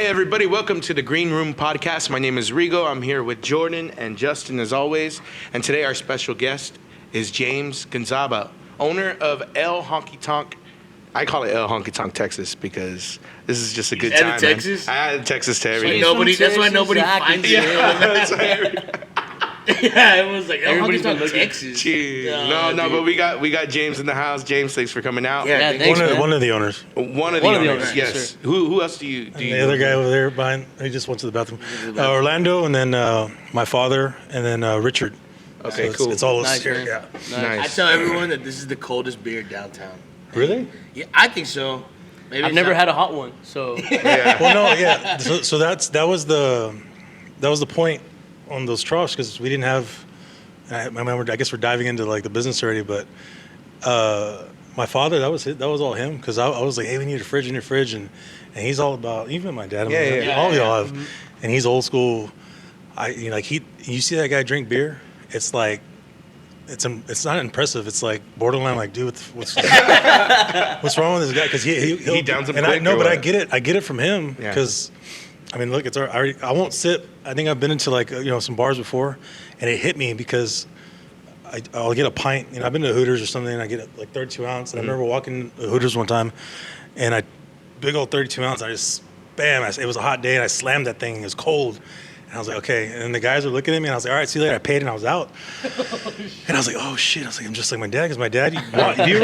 everybody. Welcome to the Green Room Podcast. My name is Rigo. I'm here with Jordan and Justin, as always. And today our special guest is James Gonzaba, owner of El Honky Tonk. I call it El Honky Tonk, Texas, because this is just a good time. Texas? Man. I added Texas to everything. That's why nobody finds it. Yeah, it was like everybody's been looking. Texas. No, but we got James in the house. James, thanks for coming out. Yeah, thanks, one of the owners. One of the owners, yes. Yes, Who else do you? The other guy over there behind, he just went to the bathroom. Orlando, and then my father, and then Richard. Okay, so cool. It's all Nice, here. man. Yeah. Nice. I tell everyone that this is the coldest beer downtown. Really? Yeah, I think so. Maybe I've never had a hot one, so Yeah. Well, no, yeah. So that was the point on those troughs, because we didn't have. I remember. I guess we're diving into like the business already, but my father, that was all him, because I was like, hey, we need a fridge in your fridge, and he's all about, even my dad, all y'all have, and he's old school. You see that guy drink beer, it's like. It's not impressive. It's like borderline. Like, dude, what's wrong with this guy? Because he downs him and quick. I know, but I get it. I get it from him, Yeah. because, I mean, look, I won't sip. I think I've been into like some bars before, and it hit me because I'll get a pint. I've been to Hooters or something, and I get like 32 ounce. And I remember walking to Hooters one time, and big old 32 ounce. I just bam. It was a hot day, and I slammed that thing. It was cold. And I was like, okay. And then the guys were looking at me, and I was like, all right, see you later. I paid, and I was out. And I was like, oh, shit. I was like, I'm just like my dad, because my dad, if you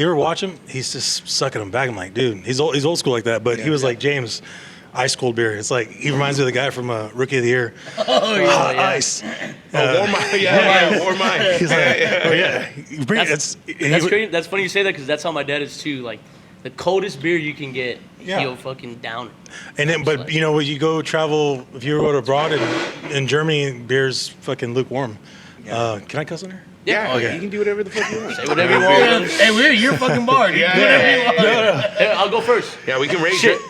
ever watch him, he's just sucking them back. I'm like, dude, he's old school like that. But he was like, James, ice cold beer. It's like, he reminds me of the guy from Rookie of the Year. Oh, yeah. Hot ice. Warm ice. Warm ice. He's like, oh, yeah. that's crazy. That's funny you say that, because that's how my dad is too. Like, the coldest beer you can get, he'll fucking down it. And then, but when you go travel, if you go to abroad in Germany, beer's fucking lukewarm. Yeah. Can I cuss on there? Yeah, okay. You can do whatever the fuck you want. Say whatever you want. Hey, we're your fucking bar. Dude. Hey, I'll go first. Yeah, we can rate it.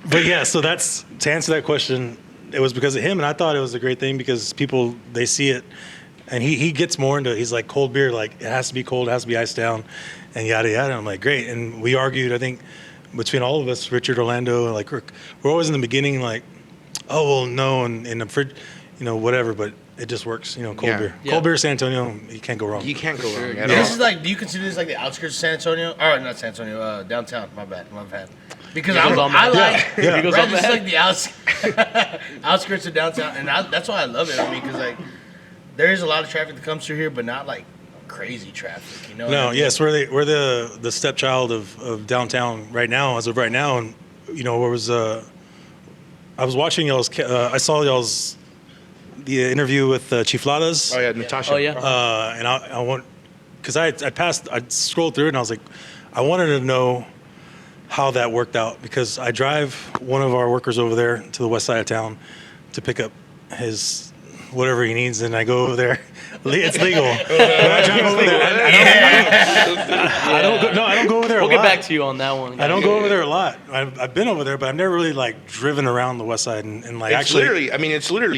But yeah, so that's, to answer that question, it was because of him, and I thought it was a great thing because people, they see it, and he gets more into it. He's like, cold beer, like, it has to be cold, it has to be iced down, and yada yada. And I'm like, great. And we argued, I think, between all of us, Richard, Orlando, like, we're always in the beginning like, oh, well, no, and in the fridge, whatever, but it just works, cold beer. Yeah. Cold beer, San Antonio, you can't go wrong. You can't go wrong at This all. is like, do you consider this like the outskirts of San Antonio? Or not San Antonio, downtown. My bad. Because I like, Yeah. right, this is like the outskirts of downtown, and that's why I love it. I mean, because like, there is a lot of traffic that comes through here, but not like crazy traffic, No, what I mean? Yes, we're the stepchild of downtown right now, as of right now, and I was watching y'all's. I saw y'all's the interview with Chifladas. Oh yeah, Natasha. Oh yeah. And I want, because I scrolled through it, and I was like, I wanted to know how that worked out, because I drive one of our workers over there to the west side of town to pick up his whatever he needs, and I go over there. It's legal. I drive over there. I don't go over there a lot. We'll get back to you on that one. I don't go over there a lot. I've been over there, but I've never really like driven around the west side and like It's literally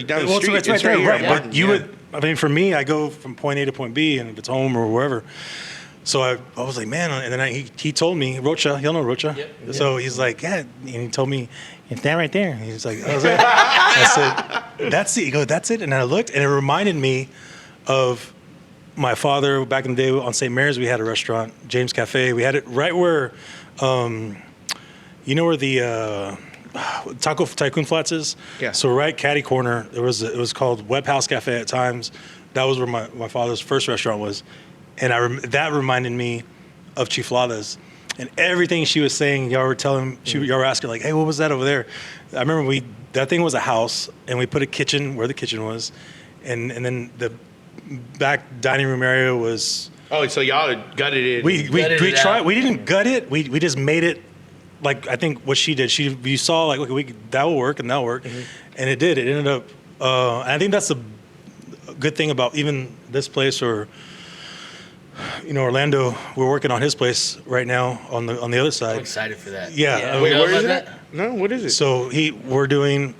down the street. It's right there, here. right? But you would. I mean, for me, I go from point A to point B, and if it's home or wherever. So I was like, man, and then he told me, Rocha, y'all know Rocha. Yep. So he's like, yeah, and he told me, it's that right there. And he's like, I said, that's it. He goes, that's it. And I looked, and it reminded me of my father back in the day on St. Mary's. We had a restaurant, James Cafe. We had it right where, where the Taco Tycoon Flats is. Yeah. So right catty corner, it was called Web House Cafe at times. That was where my father's first restaurant was. And that reminded me of Chifladas. And everything she was saying, y'all were asking, like, hey, what was that over there? I remember that thing was a house, and we put a kitchen where the kitchen was. And then the back dining room area was... Oh, so y'all gutted it. We tried. We didn't gut it. We just made it, like, I think what she did. You saw, like, okay, that will work, and that'll work. Mm-hmm. And it did. It ended up... I think that's a good thing about even this place or... Orlando, we're working on his place right now on the other side. I'm excited for that. Yeah. Wait, where is it? No, what is it? So we're doing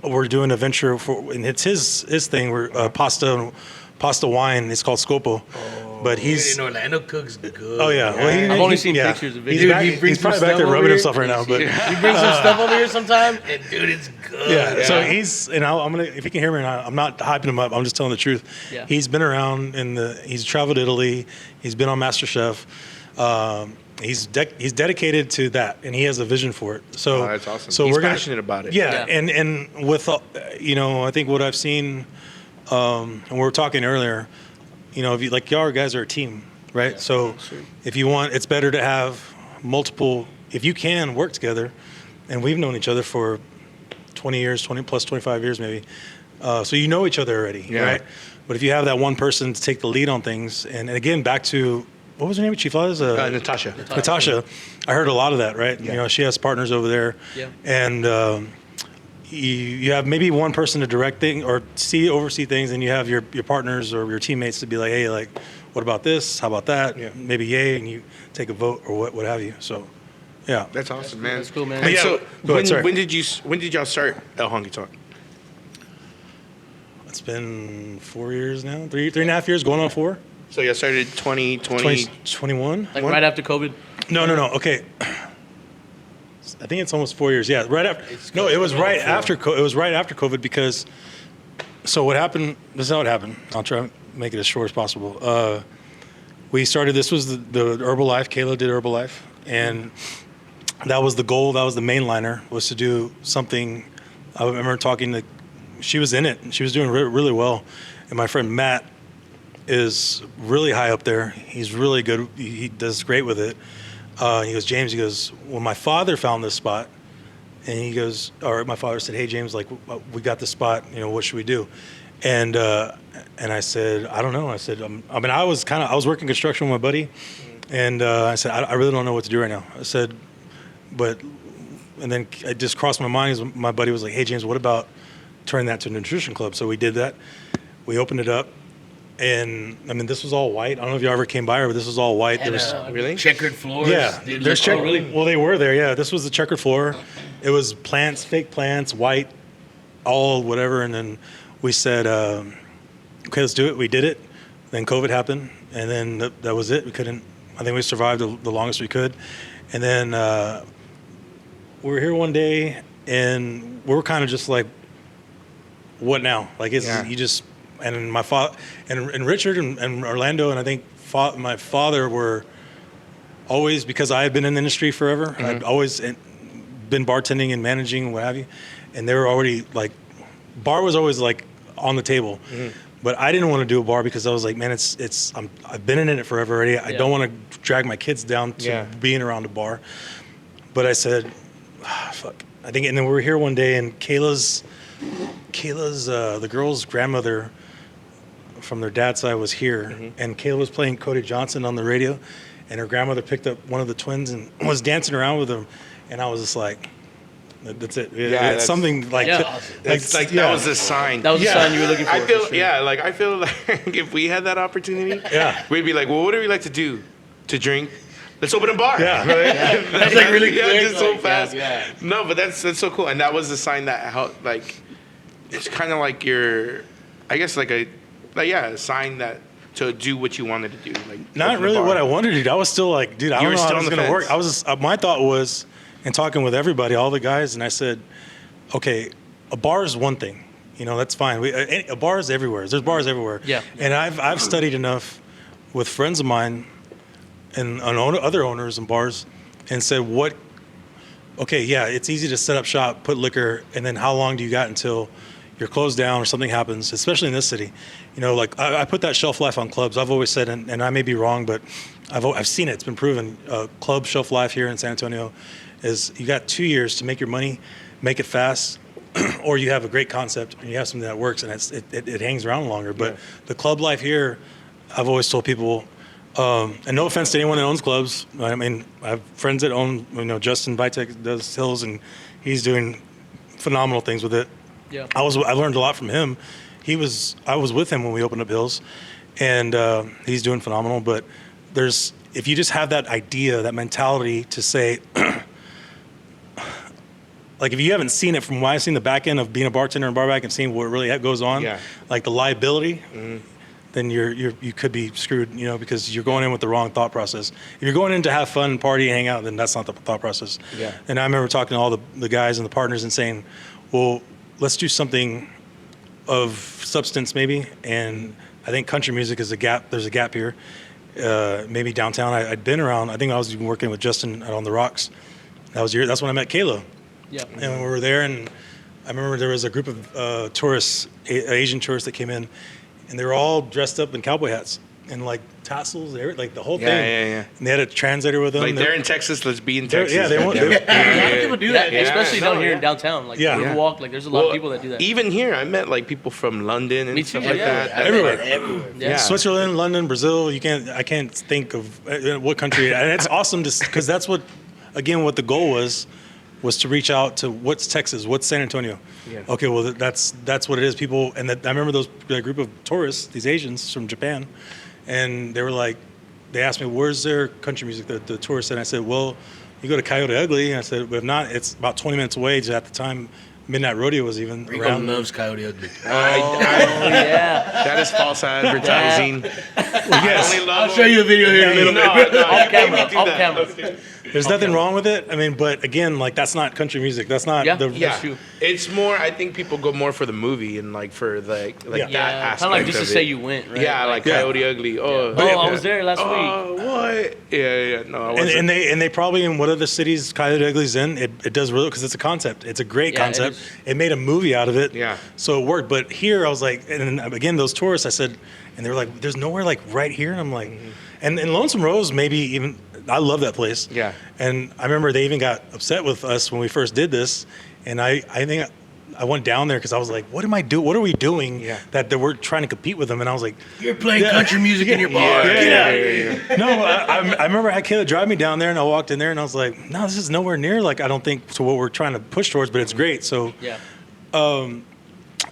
a venture for, and it's his thing. We're pasta wine. It's called Scopo. but he's in Orlando cooks good. oh yeah. Well, I've only seen pictures of He's, videos. back, He brings he's probably some back there stuff rubbing over himself right now, but He brings some stuff over here sometime, and dude, it's good. yeah. So he's, and I'm gonna, if you can hear me or not, I'm not hyping him up. I'm just telling the truth. Yeah. He's been around he's traveled to Italy. He's been on MasterChef. He's dedicated to that, and he has a vision for it. So that's awesome. So He's we're passionate about it. Yeah, and with I think what I've seen, and we were talking earlier, if you like, y'all guys are a team, right? Yeah, so if you want, it's better to have multiple. If you can work together, and we've known each other for 20 years, 20 plus 25 years maybe, so you know each other already, right? But if you have that one person to take the lead on things, and again, back to, what was her name, Chief Laws? Natasha. Natasha. I heard a lot of that, right? Yeah. She has partners over there. Yeah. And you have maybe one person to direct things or oversee things, and you have your partners or your teammates to be like, hey, like, what about this? How about that? Yeah. Maybe yay, and you take a vote or what have you. So, yeah. That's awesome, man. That's cool, man. And Yeah, so go ahead, sorry. when did y'all start El Honky Tonk? It's been 4 years now, three and a half years, going on 4. So y'all started 2020. 2021? Like right after COVID. No. Okay. I think it's almost 4 years. Yeah, right after. No, it was right after. It was right after COVID because. So what happened? This is how it happened. I'll try to make it as short as possible. We started. This was the Herbalife. Kayla did Herbalife, and that was the goal. That was the mainliner, was to do something. I remember talking to. She was in it, and she was doing really well. And my friend Matt is really high up there. He's really good. He does great with it. He goes, James, he goes, well, my father found this spot, and he goes, or my father said, hey, James, like, we got this spot, what should we do? And I said, I don't know. I said, I was working construction with my buddy, and I said, I really don't know what to do right now. I said, and then it just crossed my mind. My buddy was like, hey, James, what about turning that to a nutrition club? So we did that. We opened it up. And this was all white. I don't know if you ever came by, but this was all white. And, Really? checkered floors. Yeah, there's really? Well, they were there. Yeah, this was the checkered floor. It was plants, fake plants, white, all whatever. And then we said, okay, let's do it. We did it. Then COVID happened, and then that was it. We couldn't. I think we survived the longest we could. And then we were here one day, and we were kind of just like, what now? Like, you just. And my father and Richard and Orlando and I think my father were always, because I had been in the industry forever. Mm-hmm. I'd always been bartending and managing, what have you. And they were already like, bar was always like on the table. Mm-hmm. But I didn't want to do a bar because I was like, man, I've been in it forever already. I don't want to drag my kids down to being around a bar. But I said, fuck. I think, and then we were here one day, and Kayla's the girl's grandmother from their dad's side was here, mm-hmm. and Kayla was playing Cody Johnson on the radio, and her grandmother picked up one of the twins and was dancing around with him, and I was just like, that's it. Yeah, it's something like, that was a sign. That was the sign you were looking for. I feel, for sure. I feel like if we had that opportunity, we'd be like, well, what do we like to do? To drink? Let's open a bar. Yeah. That's like really quick. Just so fast. Yeah. No, but that's so cool. And that was the sign that helped, like, it's kind of like a sign that to do what you wanted to do. Like, not really what I wanted to do. I was still like, dude, I don't know how this is going to work. I was my thought was, and talking with everybody, all the guys, and I said, okay, a bar is one thing. That's fine. A bar is everywhere. There's bars everywhere. Yeah. And I've studied enough with friends of mine and other owners and bars and said, it's easy to set up shop, put liquor, and then how long do you got until you're closed down or something happens, especially in this city. Like I put that shelf life on clubs. I've always said, and I may be wrong, but I've seen it. It's been proven. Club shelf life here in San Antonio is you got 2 years to make your money, make it fast, or you have a great concept and you have something that works and it hangs around longer. But the club life here, I've always told people, and no offense to anyone that owns clubs. I mean, I have friends that own, Justin Vitek does Hills, and he's doing phenomenal things with it. Yeah. I learned a lot from him. I was with him when we opened up Hills, and he's doing phenomenal. But if you just have that idea, that mentality to say, like if you haven't seen it from when I've seen the back end of being a bartender and barback and seeing what really goes on, like the liability, then you could be screwed, you know, because you're going in with the wrong thought process. If you're going in to have fun, party, hang out, then that's not the thought process. Yeah. And I remember talking to all the guys and the partners and saying, well, let's do something of substance maybe. And I think country music is a gap. There's a gap here. Maybe downtown. I'd been around. I think I was even working with Justin out on the Rocks. That's when I met Kayla. Yeah. And we were there, and I remember there was a group of tourists, Asian tourists that came in, and they were all dressed up in cowboy hats and like tassels, like the whole thing. Yeah. And they had a translator with them. Like they're in Texas, let's be in Texas. Yeah, they want. A lot of people do that, especially down here in yeah. downtown. Like Yeah. Riverwalk, like there's a lot of people that do that. Even here, I met like people from London and Me too, stuff like yeah. that. Everywhere. Yeah. Switzerland, London, Brazil. I can't think of what country. And it's awesome because that's what the goal was to reach out to what's Texas, what's San Antonio. Yeah. Okay, well that's what it is. People, and I remember that group of tourists, these Asians from Japan, and they were like, they asked me, where's their country music, the tourists? And I said, well, you go to Coyote Ugly. And I said, but if not, it's about 20 minutes away. Just at the time, Midnight Rodeo was even Rigo around. loves Coyote Ugly. Yeah. That is false advertising. Yes. I'll show you a video here in a little bit. Off camera. There's nothing wrong with it. I mean, but again, like that's not country music. That's not Yeah. the Yeah, true. it's more. I think people go more for the movie and like for that Yeah, aspect. kind of like just to of say it. you went, right? Yeah, like Coyote Ugly. Oh, I was there last week. Oh, what? Yeah. No, I wasn't. and they probably in what other cities Coyote Ugly's in, it does really because it's a concept. It's a great Yeah, it concept. is. It made a movie out of it. Yeah. So it worked. But here I was like, and then again, those tourists, I said, and they were like, there's nowhere like right here. And I'm like, and Lonesome Rose, maybe even, I love that place. Yeah. And I remember they even got upset with us when we first did this. And I think I went down there because I was like, what am I doing? What are we doing Yeah. that we're trying to compete with them? And I was like, You're playing country music in your bar. Get out of here. no, I remember I had Kayla drive me down there, and I walked in there, and I was like, no, this is nowhere near, like, I don't think to what we're trying to push towards, but it's great. So, Yeah.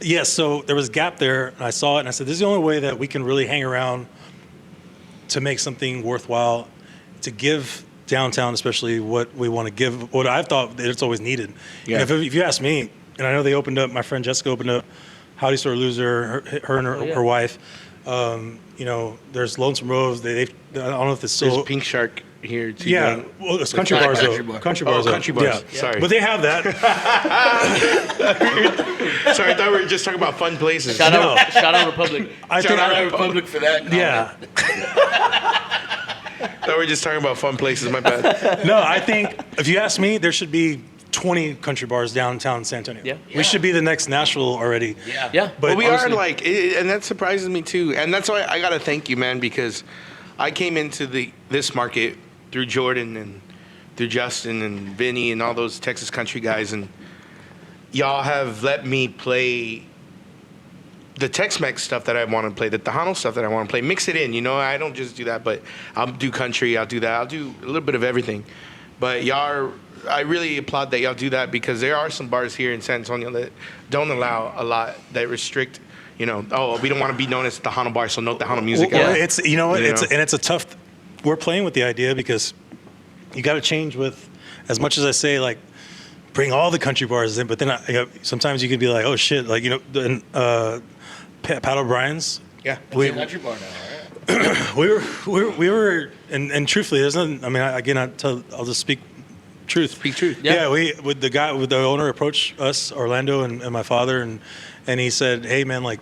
yes, so there was a gap there, and I saw it, and I said, this is the only way that we can really hang around to make something worthwhile, to give downtown, especially what we want to give, what I've thought that it's always needed. Yeah. And if you ask me, and I know they opened up, my friend Jessica opened up Howdy Sore Loser, her and her wife. You know, there's Lonesome Rose. I don't know if it's still. There's Pink Shark here too. Yeah, Down. well, it's country not bars country though. bar. Country bars. Country bars. Yeah. Sorry. But they have that. Sorry, I thought we were just talking about fun places. Shout out Republic. I Shout think. out Republic for that. comment. Yeah. I thought we were just talking about fun places. My bad. No, I think if you ask me, there should be 20 country bars downtown San Antonio. Yeah. We should be the next Nashville already. Yeah. Yeah. But Well, we honestly- are like, and that surprises me too. And that's why I gotta thank you, man, because I came into this market through Jordan and through Justin and Vinny and all those Texas country guys, and y'all have let me play the Tex-Mex stuff that I want to play, the Tejano stuff that I want to play, mix it in. You know, I don't just do that, but I'll do country, I'll do that, I'll do a little bit of everything. But I really applaud that y'all do that because there are some bars here in San Antonio that don't allow a lot, that restrict, you know, oh, we don't want to be known as Tejano bar, so no Tejano music. Well, out. it's it's a tough. We're playing with the idea because you got to change with, as much as I say like, bring all the country bars in, but then sometimes you could be like, oh shit, like Pat O'Brien's. Yeah. We Country bar now, all right? we were and truthfully, there's nothing. I mean, I'll just speak truth. Speak truth. Yeah, with the owner approached us, Orlando and my father, and he said, hey man, like,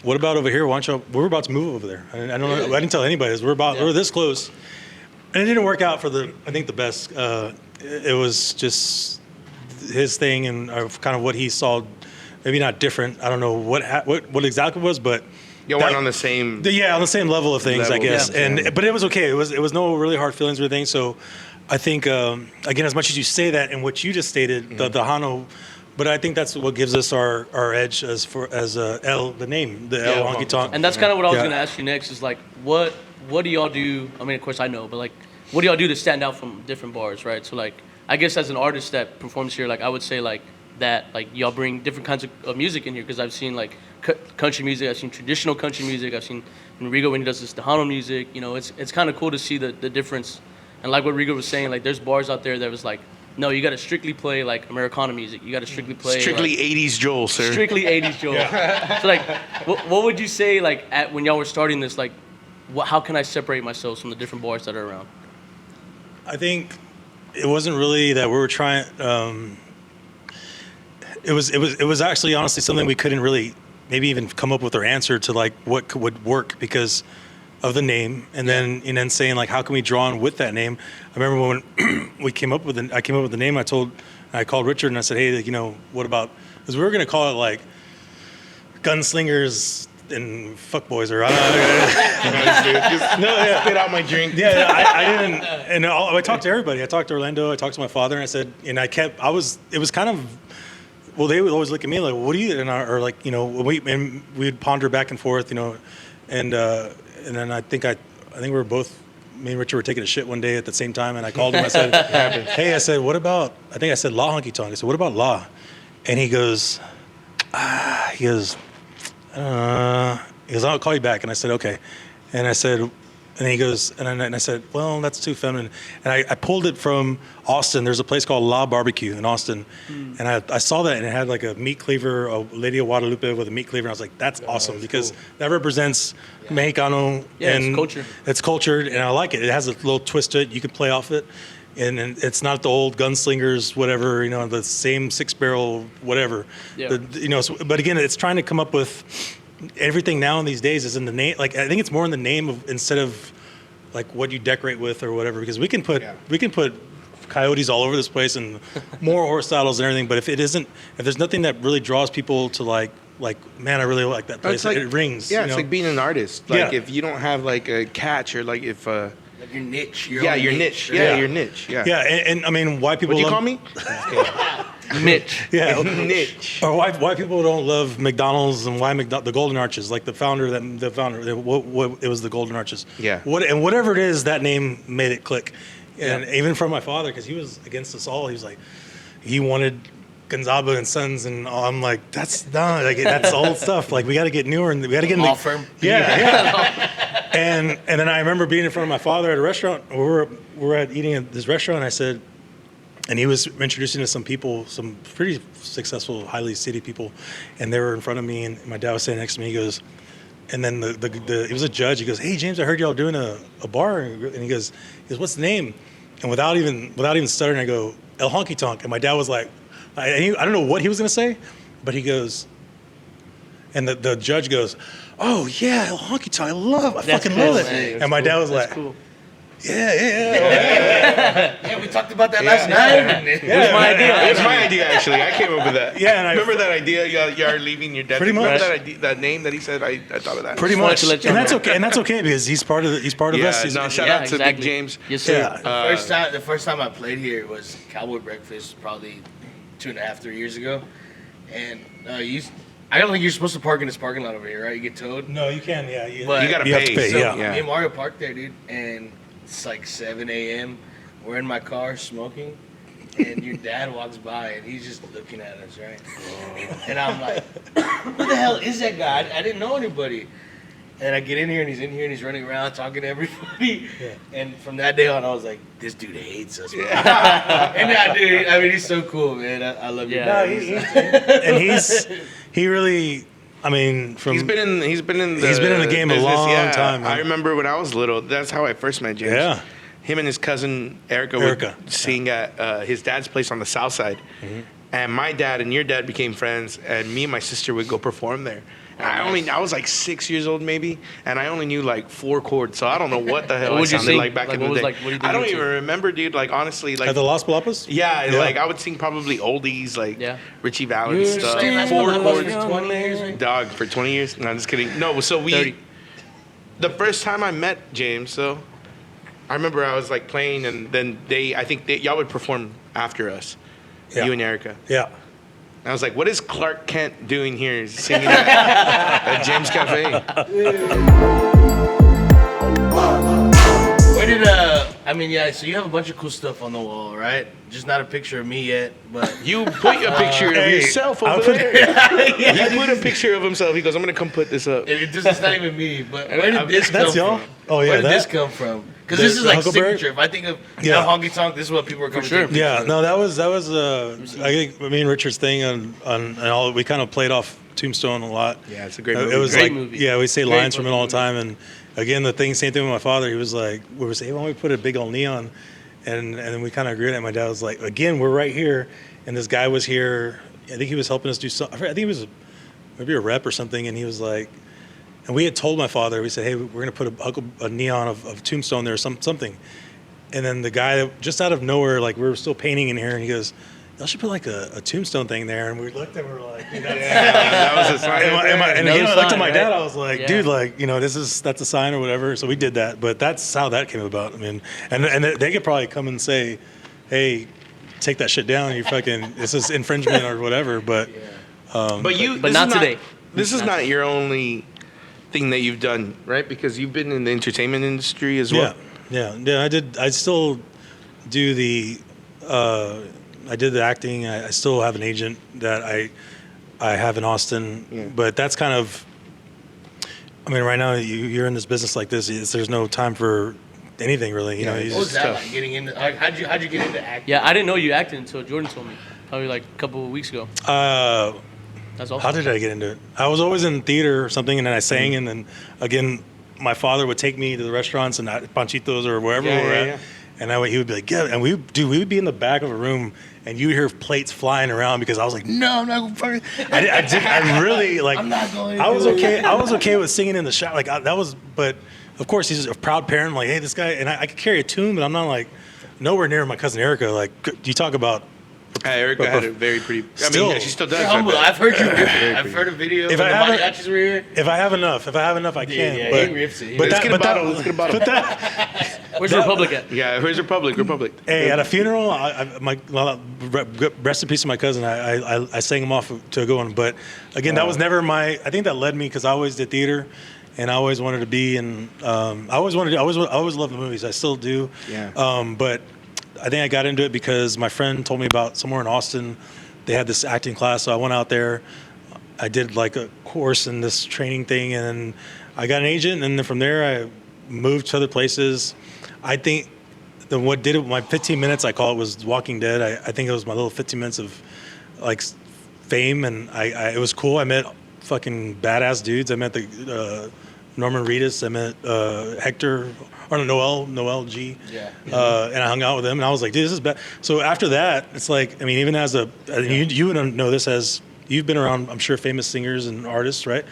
what about over here? Why don't you? We're about to move over there. I don't know. I didn't tell anybody this. We're this close, and it didn't work out for the best. It was just his thing and kind of what he saw. Maybe not different. I don't know what exactly it was, but You weren't on the same. on the same level of things, I Level, guess. yeah. But it was okay. It was no really hard feelings or anything. So I think again, as much as you say that and what you just stated, the Hano. But I think that's what gives us our edge as L, the name, the L Honky Tonk. And that's kind of what I was Yeah. going to ask you next is like, what do y'all do? I mean, of course I know, but like, what do y'all do to stand out from different bars, right? So like, I guess as an artist that performs here, like I would say like that, like y'all bring different kinds of music in here because I've seen like country music, I've seen traditional country music, I've seen Rigo when he does this Tejano music. You know, it's kind of cool to see the difference. And like what Rigo was saying, like there's bars out there that was like no, you got to strictly play like Americana music. You got to strictly play Strictly like, 80s Joel, sir. strictly 80s Joel. So like, what would you say like when y'all were starting this? Like, how can I separate myself from the different bars that are around? I think it wasn't really that we were trying. It was actually honestly something we couldn't really maybe even come up with our answer to like what would work because of the name, and then saying like how can we draw on with that name. I remember when I came up with the name. I called Richard and I said, hey, like, you know, what about, because we were gonna call it like Gunslingers and Fuckboys or No, spit out my drink. Yeah, I didn't, and I talked to everybody. I talked to Orlando. I talked to my father, and I said, and it was kind of. Well, they would always look at me like, "What do you?" Or like, you know, we'd ponder back and forth, you know, and then I think we were both, me and Richard were taking a shit one day at the same time, and I called him. I said, "Hey," I said, "What about?" I think I said "La Honky Tonk." I said, "What about La?" And he goes, "I'll call you back." And I said, "Okay," and I said. And he goes, and I said, well, that's too feminine. And I pulled it from Austin. There's a place called La Barbecue in Austin. And I saw that, and it had like a meat cleaver, a Lady of Guadalupe with a meat cleaver. And I was like, that's awesome, because cool. That represents Mexicano. Yeah, and it's culture. It's cultured, and I like it. It has a little twist to it. You can play off it. And it's not the old gunslingers, whatever, you know, the same 6-barrel, whatever. Yeah. But again, it's trying to come up with... Everything now in these days is in the name. Like I think it's more in the name of instead of like what you decorate with or whatever. Because we can put coyotes all over this place and more horse saddles and everything. But if there's nothing that really draws people to like man, I really like that place. Like, it rings. Yeah, you it's know? like being an artist. Like if you don't have like a catch or like if like your niche. Your niche. Right? Yeah, your niche. Yeah. Yeah, and I mean, why people? What'd you call me? Mitch. Yeah, niche. Or why people don't love McDonald's and why the Golden Arches, like the founder, it was the Golden Arches. Yeah. Whatever it is, that name made it click, and even from my father, because he was against us all. He was like, he wanted Gonzaba and Sons, and I'm like, that's not like that's old stuff. Like we got to get newer, and we got to get in law firm. Yeah. and then I remember being in front of my father at a restaurant. We're at eating at this restaurant. And I said. And he was introducing us some people, some pretty successful, highly seated people, and they were in front of me, and my dad was sitting next to me. He goes, and then he was a judge. He goes, "Hey James, I heard y'all doing a bar," and he goes, "What's the name?" And without even stuttering, I go, "El Honky Tonk." And my dad was like, I don't know what he was gonna say, but he goes, and the judge goes, "Oh yeah, El Honky Tonk, I fucking love it." Man. And my dad was That's like, cool. Yeah, we talked about that last night. It was my idea. It was my idea, actually. I came up with that. Yeah, and I remember that idea. You're leaving your dad. Pretty much. Remember that idea, that name that he said. I thought of that. Pretty Just wanted much, to let you and know. that's okay. And that's okay because he's part of us. He's, Shout Yeah, out to exactly. Big James. Yes, sir. Yeah. The first time I played here was Cowboy Breakfast, probably 2.5, 3 years ago, and I don't think you're supposed to park in this parking lot over here, right? You get towed. No, you can. Yeah, But You gotta You have pay. to pay, So yeah. me and Mario parked there, dude, and it's like 7 a.m. We're in my car smoking, and your dad walks by, and he's just looking at us, right? And I'm like, who the hell is that guy? I didn't know anybody. And I get in here, and he's running around talking to everybody. Yeah. And from that day on, I was like, this dude hates us, bro. And dude, I mean, he's so cool, man. I love you. Yeah. And he really. I mean, He's been in the game business, a long time. Man. I remember when I was little. That's how I first met James. Yeah. Him and his cousin Erica would sing at his dad's place on the south side. Mm-hmm. And my dad and your dad became friends, and me and my sister would go perform there. I was like 6 years old maybe, and I only knew like 4 chords, so I don't know what the hell I sounded like back in the day. I don't even remember, dude. Like honestly, like at the Las Palapas. Yeah, like I would sing probably oldies, like Richie Valens stuff. 4 chords, 20 years. Dog for 20 years. No, I'm just kidding. No, so 30. The first time I met James, though, I remember I was like playing, and then I think y'all would perform after us, you and Erica. Yeah. I was like, what is Clark Kent doing here singing at James Cafe? Where did I mean, yeah. So you have a bunch of cool stuff on the wall, right? Just not a picture of me yet, but You put a picture of Hey, yourself I'll over put- there. He put a picture of himself. He goes, I'm going to come put this up. this is not even me. But where did this That's come y'all? from? Oh, yeah, Where did that- this come from? Because the- this is the like Huckleberry? signature. If I think of Yeah. Honky Tonk, this is what people are coming sure. to. Yeah, no, that was I think me and Richard's thing on all. We kind of played off Tombstone a lot. Yeah, it's a great It movie. was Great like movie. yeah, we say Great lines from it all the fucking time. And again, same thing with my father. He was like, we were saying, hey, why don't we put a big old neon? And then we kind of agreed. And my dad was like, again, we're right here, and this guy was here. I think he was helping us do something. I think he was maybe a rep or something, and he was like. And we had told my father, we said, hey, we're going to put a neon of Tombstone there or something. And then the guy, just out of nowhere, like we were still painting in here, and he goes, y'all should put like a Tombstone thing there. And we looked and we were like, dude, that's That was a sign. and Another again, I looked at sign, my right? dad, I was like, Yeah. dude, like, that's a sign or whatever. So we did that. But that's how that came about. I mean, and they could probably come and say, hey, take that shit down. You fucking, this is infringement or whatever. But But But this not is today. This is not your only thing that you've done, right? Because you've been in the entertainment industry as well. yeah. I still do I did the acting. I still have an agent that I have in Austin, Yeah. but that's kind of. I mean, right now you're in this business like this. There's no time for anything really. You know, Yeah, you What was just, that tough. like? Getting into how'd you get into acting? Yeah, I didn't know you acted until Jordan told me. Probably like a couple of weeks ago. That's awesome. how did I get into it? I was always in theater or something, and then I sang, and then again, my father would take me to the restaurants and Panchitos or wherever Yeah, we were yeah, at, yeah. and he would be like, yeah, and we would be in the back of a room, and you would hear plates flying around because I was like, no, I'm not going to fucking. I really like. I'm not going to I was do it. okay. I was okay with singing in the shower, like that was, but of course he's a proud parent. Like, hey, this guy, and I could carry a tune, but I'm not like nowhere near my cousin Erica. Like, you talk about. Erica had a very pretty. I Still- mean, she still does. You're I humble. bet. I've heard you rip it. I've heard a video If when I the haven't- mariachis were here. If I have enough, I can. Yeah, but, he rips it. But Let's that, get a but that- bottle. Let's get a bottle. But that, Where's Republic at? Yeah, where's Republic? hey, at a funeral, rest in peace to my cousin. I sang him off to a good one. But again, that was never my. I think that led me because I always did theater, and I always wanted to be in. I always loved the movies. I still do. Yeah. But I think I got into it because my friend told me about somewhere in Austin. They had this acting class, so I went out there. I did like a course in this training thing, and then I got an agent, and then from there I moved to other places. I think what did it, my 15 minutes I call it was Walking Dead. I think it was my little 15 minutes of like fame, and it was cool. I met fucking badass dudes. I met the Norman Reedus. I met Hector or Noel G. Yeah. And I hung out with him, and I was like, dude, this is bad. So after that, it's like, I mean, even as you would know this as you've been around, I'm sure, famous singers and artists, right?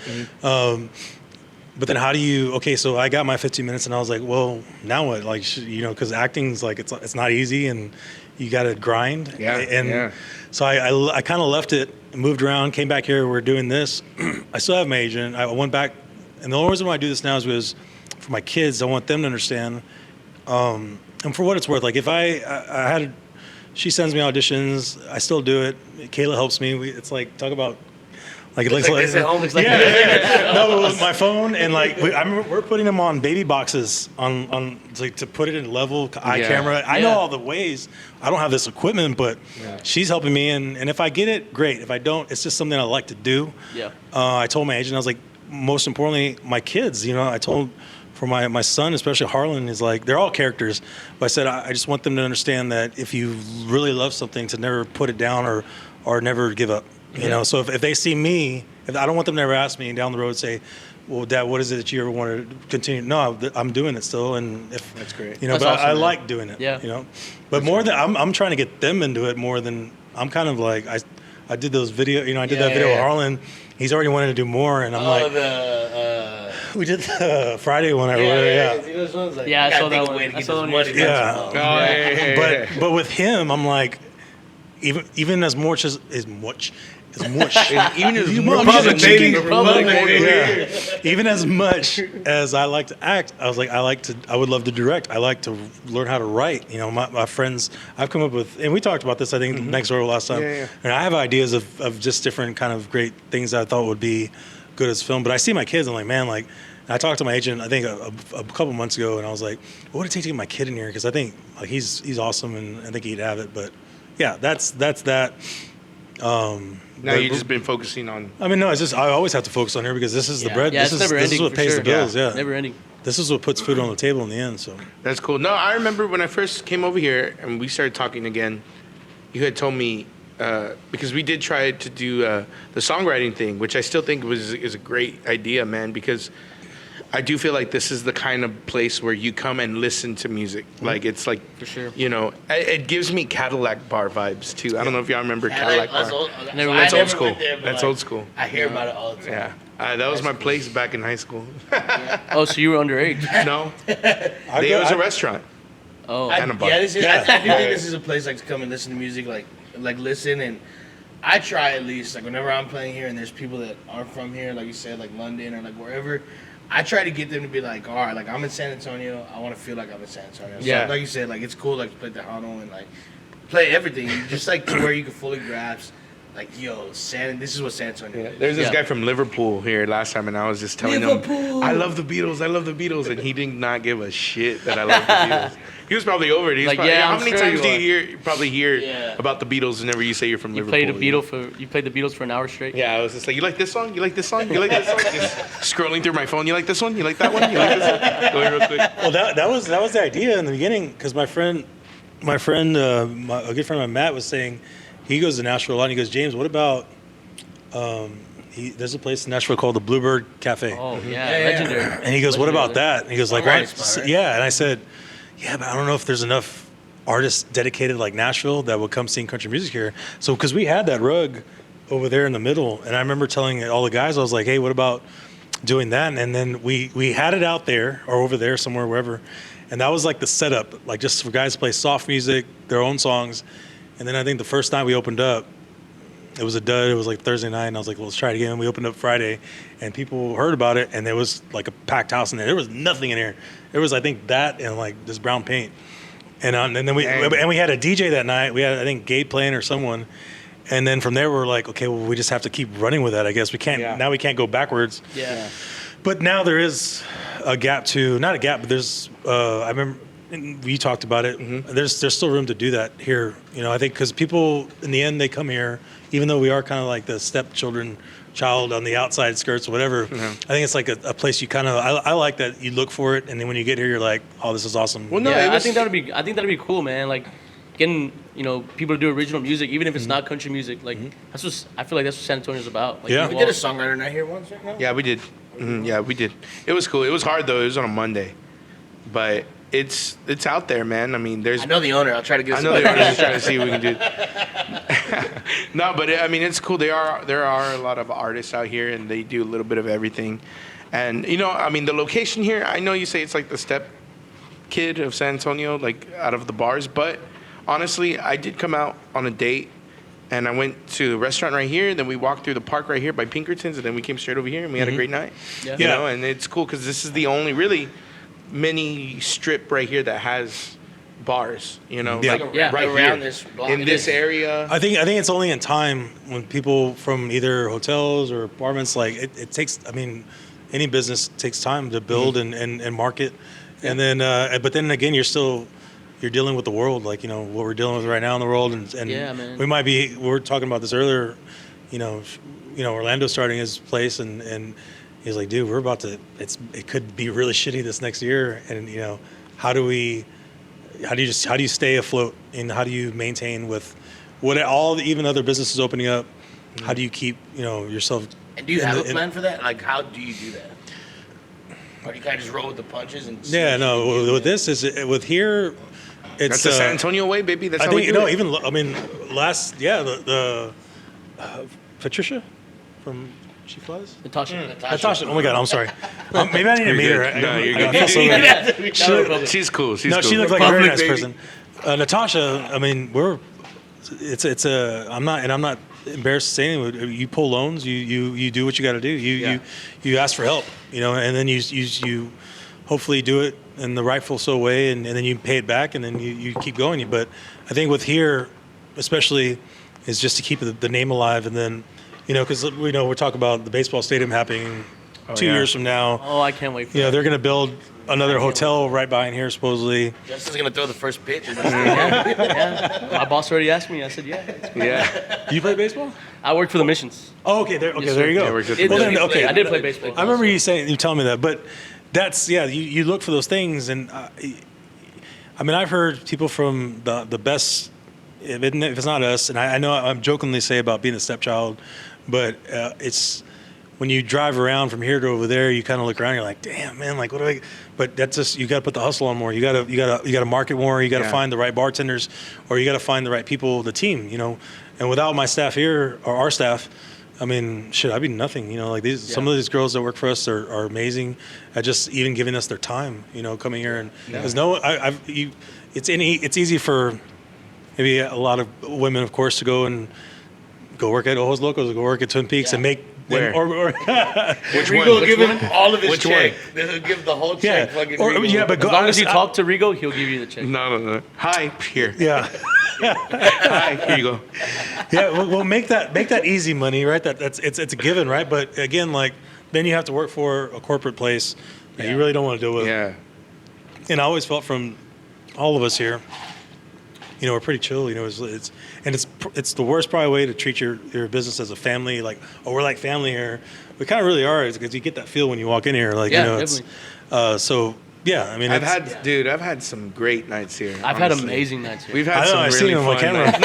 Mm-hmm. But then how do you? Okay, so I got my 15 minutes, and I was like, well, now what? Like, because acting's like it's not easy, and you got to grind. Yeah, And yeah. so I kind of left it, moved around, came back here. We're doing this. I still have my agent. I went back, and the only reason why I do this now is because for my kids, I want them to understand. And for what it's worth, like if I had, she sends me auditions, I still do it. Kayla helps me. It's like talk about. Like it looks like they say home is like no, with my phone and like I remember we're putting them on baby boxes on like to put it in level eye Yeah. camera. I know Yeah. all the ways. I don't have this equipment, but she's helping me. And if I get it, great. If I don't, it's just something I like to do. Yeah. I told my agent, I was like, most importantly, my kids. I told for my son, especially Harlan, is like they're all characters. But I said I just want them to understand that if you really love something, to never put it down or never give up. You know, so if they see me, if I don't want them to ever ask me down the road, say, "Well, Dad, what is it that you ever want to continue?" No, I'm doing it still, and if That's great. You know, That's but awesome, I man. like doing it. Yeah. You know, but more than I'm trying to get them into it more than I'm kind of like I did those video. I did that video with Harlan. He's already wanted to do more, and I'm like, we did the Friday one. Yeah, I saw that one. I saw that one yesterday. Yeah. Oh, yeah. But with him, I'm like, even as much as much. Even as Republic, baby. Republic, baby. Yeah. Even as much as I like to act, I was like, I would love to direct. I like to learn how to write. My friends, I've come up with, and we talked about this, I think, next door last time. Yeah. And I have ideas of just different kind of great things that I thought would be good as film. But I see my kids, I'm like, man, like, And I talked to my agent, I think a couple months ago, and I was like, what would it take to get my kid in here? Because I think like he's awesome, and I think he'd have it. But yeah, that's that. Now you've just been focusing on. I mean, no, it's just I always have to focus on here because this is the bread. Yeah, this it's is never this is ending what for pays sure. the bills. Yeah. Never ending. This is what puts food on the table in the end. So That's cool. No, I remember when I first came over here and we started talking again. You had told me because we did try to do the songwriting thing, which I still think is a great idea, man. Because I do feel like this is the kind of place where you come and listen to music. Like it's like, For sure. you know, it gives me Cadillac Bar vibes too. I don't know if y'all remember Cadillac Bar. That's old, That's I old never school. went there, but, That's like, old school. I hear about it all the time. Yeah, that was my place back in high school. Oh, so you were underage? No, it was a restaurant. Oh, And a bar. Yeah, this is, I do think this is a place like to come and listen to music, like listen. And I try at least, like whenever I'm playing here and there's people that aren't from here, like you said, like London or like wherever, I try to get them to be like, all right, like I'm in San Antonio, I want to feel like I'm in San Antonio. So, Yeah. like you said, like it's cool, like to play Tejano and like play everything, just like to where you can fully grasp, like yo, this is what San Antonio is. There's this Yeah. guy from Liverpool here last time, and I was just telling him, Liverpool. I love the Beatles, and he did not give a shit that I love the Beatles. He was probably over it. He was Like, probably, yeah, how I'm many sure times you do are. you probably hear Yeah. about the Beatles whenever you say you're from you Liverpool? played you played the Beatles for an hour straight. Yeah, I was just like, you like this song? You like this song? You like this song? Just scrolling through my phone. You like this one? You like that one? You like this one? Going real quick. well, that was the idea in the beginning because my friend, a good friend of mine, Matt, was saying he goes to Nashville a lot. And he goes, James, what about there's a place in Nashville called the Bluebird Cafe. Oh yeah, Yeah, yeah. legendary. And he goes, what about that? And he goes, like, Songwriting what? spot, right? Yeah. And I said, yeah, but I don't know if there's enough artists dedicated like Nashville that would come sing country music here. So, because we had that rug over there in the middle, and I remember telling all the guys, I was like, hey, what about doing that? And then we had it out there or over there somewhere, wherever. And that was like the setup, like just for guys to play soft music, their own songs. And then I think the first night we opened up, it was a dud. It was like Thursday night, and I was like, well, let's try it again. We opened up Friday, and people heard about it, and there was like a packed house in there. There was nothing in here. There was, I think, that and like this brown paint. And then we had a DJ that night. We had, I think, Gabe playing or someone. And then from there, we were like, okay, well, we just have to keep running with that, I guess. We can't, now we can't go backwards. Yeah. But now there is a gap too, not a gap, but there's, I remember, we talked about it. Mm-hmm. There's still room to do that here. You know, I think because people, in the end, they come here, even though we are kind of like the child on the outside skirts or whatever. Mm-hmm. I think it's like a place you kind of, I like that you look for it. And then when you get here, you're like, oh, this is awesome. Well, no, Yeah, it was, I think that'd be cool, man. Like getting people to do original music, even if it's not country music. Like that's what I feel like that's what San Antonio's about. Like, Yeah. you We walk- did a songwriter night here once, right now. Yeah, we did. Yeah, we did. It was cool. It was hard though. It was on a Monday, but it's out there, man. I mean, there's. I know the owner. I'll try to get. I know the artists is trying to see what we can do. No, but I mean, it's cool. There are a lot of artists out here, and they do a little bit of everything. And I mean, the location here. I know you say it's like the step kid of San Antonio, like out of the bars, but honestly, I did come out on a date. And I went to the restaurant right here, and then we walked through the park right here by Pinkerton's, and then we came straight over here, and we had a great night. Yeah. You know, and it's cool because this is the only really mini strip right here that has bars. You know, Yeah. like Yeah. right Around here this block. in It this is. area. I think it's only in time when people from either hotels or apartments, like it takes, I mean, any business takes time to build and market. And then, but then again, you're dealing with the world, like, what we're dealing with right now in the world. And Yeah, man. we were talking about this earlier, Orlando starting his place and he's like, dude, we're about to, it could be really shitty this next year. And, how do you stay afloat and how do you maintain with even other businesses opening up? How do you keep, yourself? And do you in have the- a plan for that? Like, how do you do that? Or do you kind of just roll with the punches and? see Yeah, what you no. can do? With this with here, it's That's the San Antonio way, baby. That's I how think we do it. even the Patricia from She Flies. Natasha. Natasha. Oh my God, I'm sorry. Maybe I need to You're meet good. her. No, you're I good. feel so bad. She's cool. She's No, cool. she looked like a very Public, nice baby. person. Natasha, I mean, I'm not embarrassed to say anything. You pull loans, you do what you got to do. You ask for help, and then you hopefully do it in the rightful way, and then you pay it back, and then you keep going. But I think with here, especially, is just to keep the name alive, and then, because we're talking about the baseball stadium happening 2 yeah. years from now, Oh, I can't wait for you know, that. they're going to build another hotel right behind here, supposedly. Justin's gonna throw the first pitch. Yeah. My boss already asked me. I said, yeah. Yeah. You play baseball? I work for the missions. Oh, okay. There Yes, you go. Yeah, works at It- the Well, then, okay. I did play baseball. I remember you telling me that, but that's you look for those things, and I mean, I've heard people from the best, if it's not us, and I know I'm jokingly say about being a stepchild, but it's when you drive around from here to over there, you kind of look around, you're like, damn, man, like what do I? But that's just, you got to put the hustle on more. You got to market more. You got to Yeah. find the right bartenders, or you got to find the right people, the team, you know. And without my staff here or our staff, I mean, shit, I'd be nothing. You know, like some of these girls that work for us are amazing at just even giving us their time. You know, coming here and there's it's easy for maybe a lot of women, of course, to go work at Ojos Locos, go work at Twin Peaks, and make Where? or Which Rigo one? will give him all of his Which check. one? He'll give the whole yeah, check. Fucking or, Rigo. yeah, but As long as you talk to Rigo, he'll give you the check. No. Hi, here. yeah. Hi, here you go. Yeah, well, make that easy money, right? It's a given, right? But again, like then you have to work for a corporate place that you really don't want to deal with. Yeah. And I always felt from all of us here, you know, we're pretty chill. You know, it's the worst probably way to treat your business as a family. Like, oh, we're like family here. We kind of really are, because you get that feel when you walk in here. Like, Yeah, you know, definitely. so yeah. I mean, I've had some great nights here. I've had honestly. amazing nights here. We've had I know, some I've really seen him on fun camera. nights.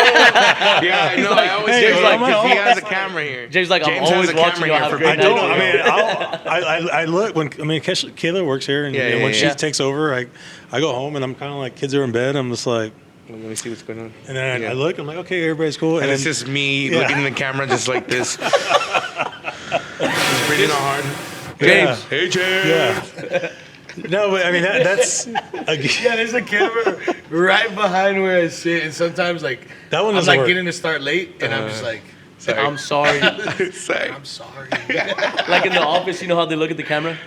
Yeah, I know. like, I always hey, say well, like, I'm because he like, has a camera here. James like, I'm James always has a watching camera y'all here have for great I don't. nights. I mean, I look when Kayla works here, and Yeah, when she yeah. takes over, I go home and I'm kind of like, kids are in bed. I'm just like, Let me see what's going on. and then Yeah. I look, I'm like, okay, everybody's cool, And and it's then, just me Yeah. looking in the camera just like this. Just breathing all hard. James. Hey, James. Yeah. No, but I mean that's Yeah, there's a camera right behind where I sit, and sometimes like That one I'm doesn't like work. getting to start late, and I'm just like, Sorry. I'm sorry. Sorry. I'm sorry. Like in the office, you know how they look at the camera?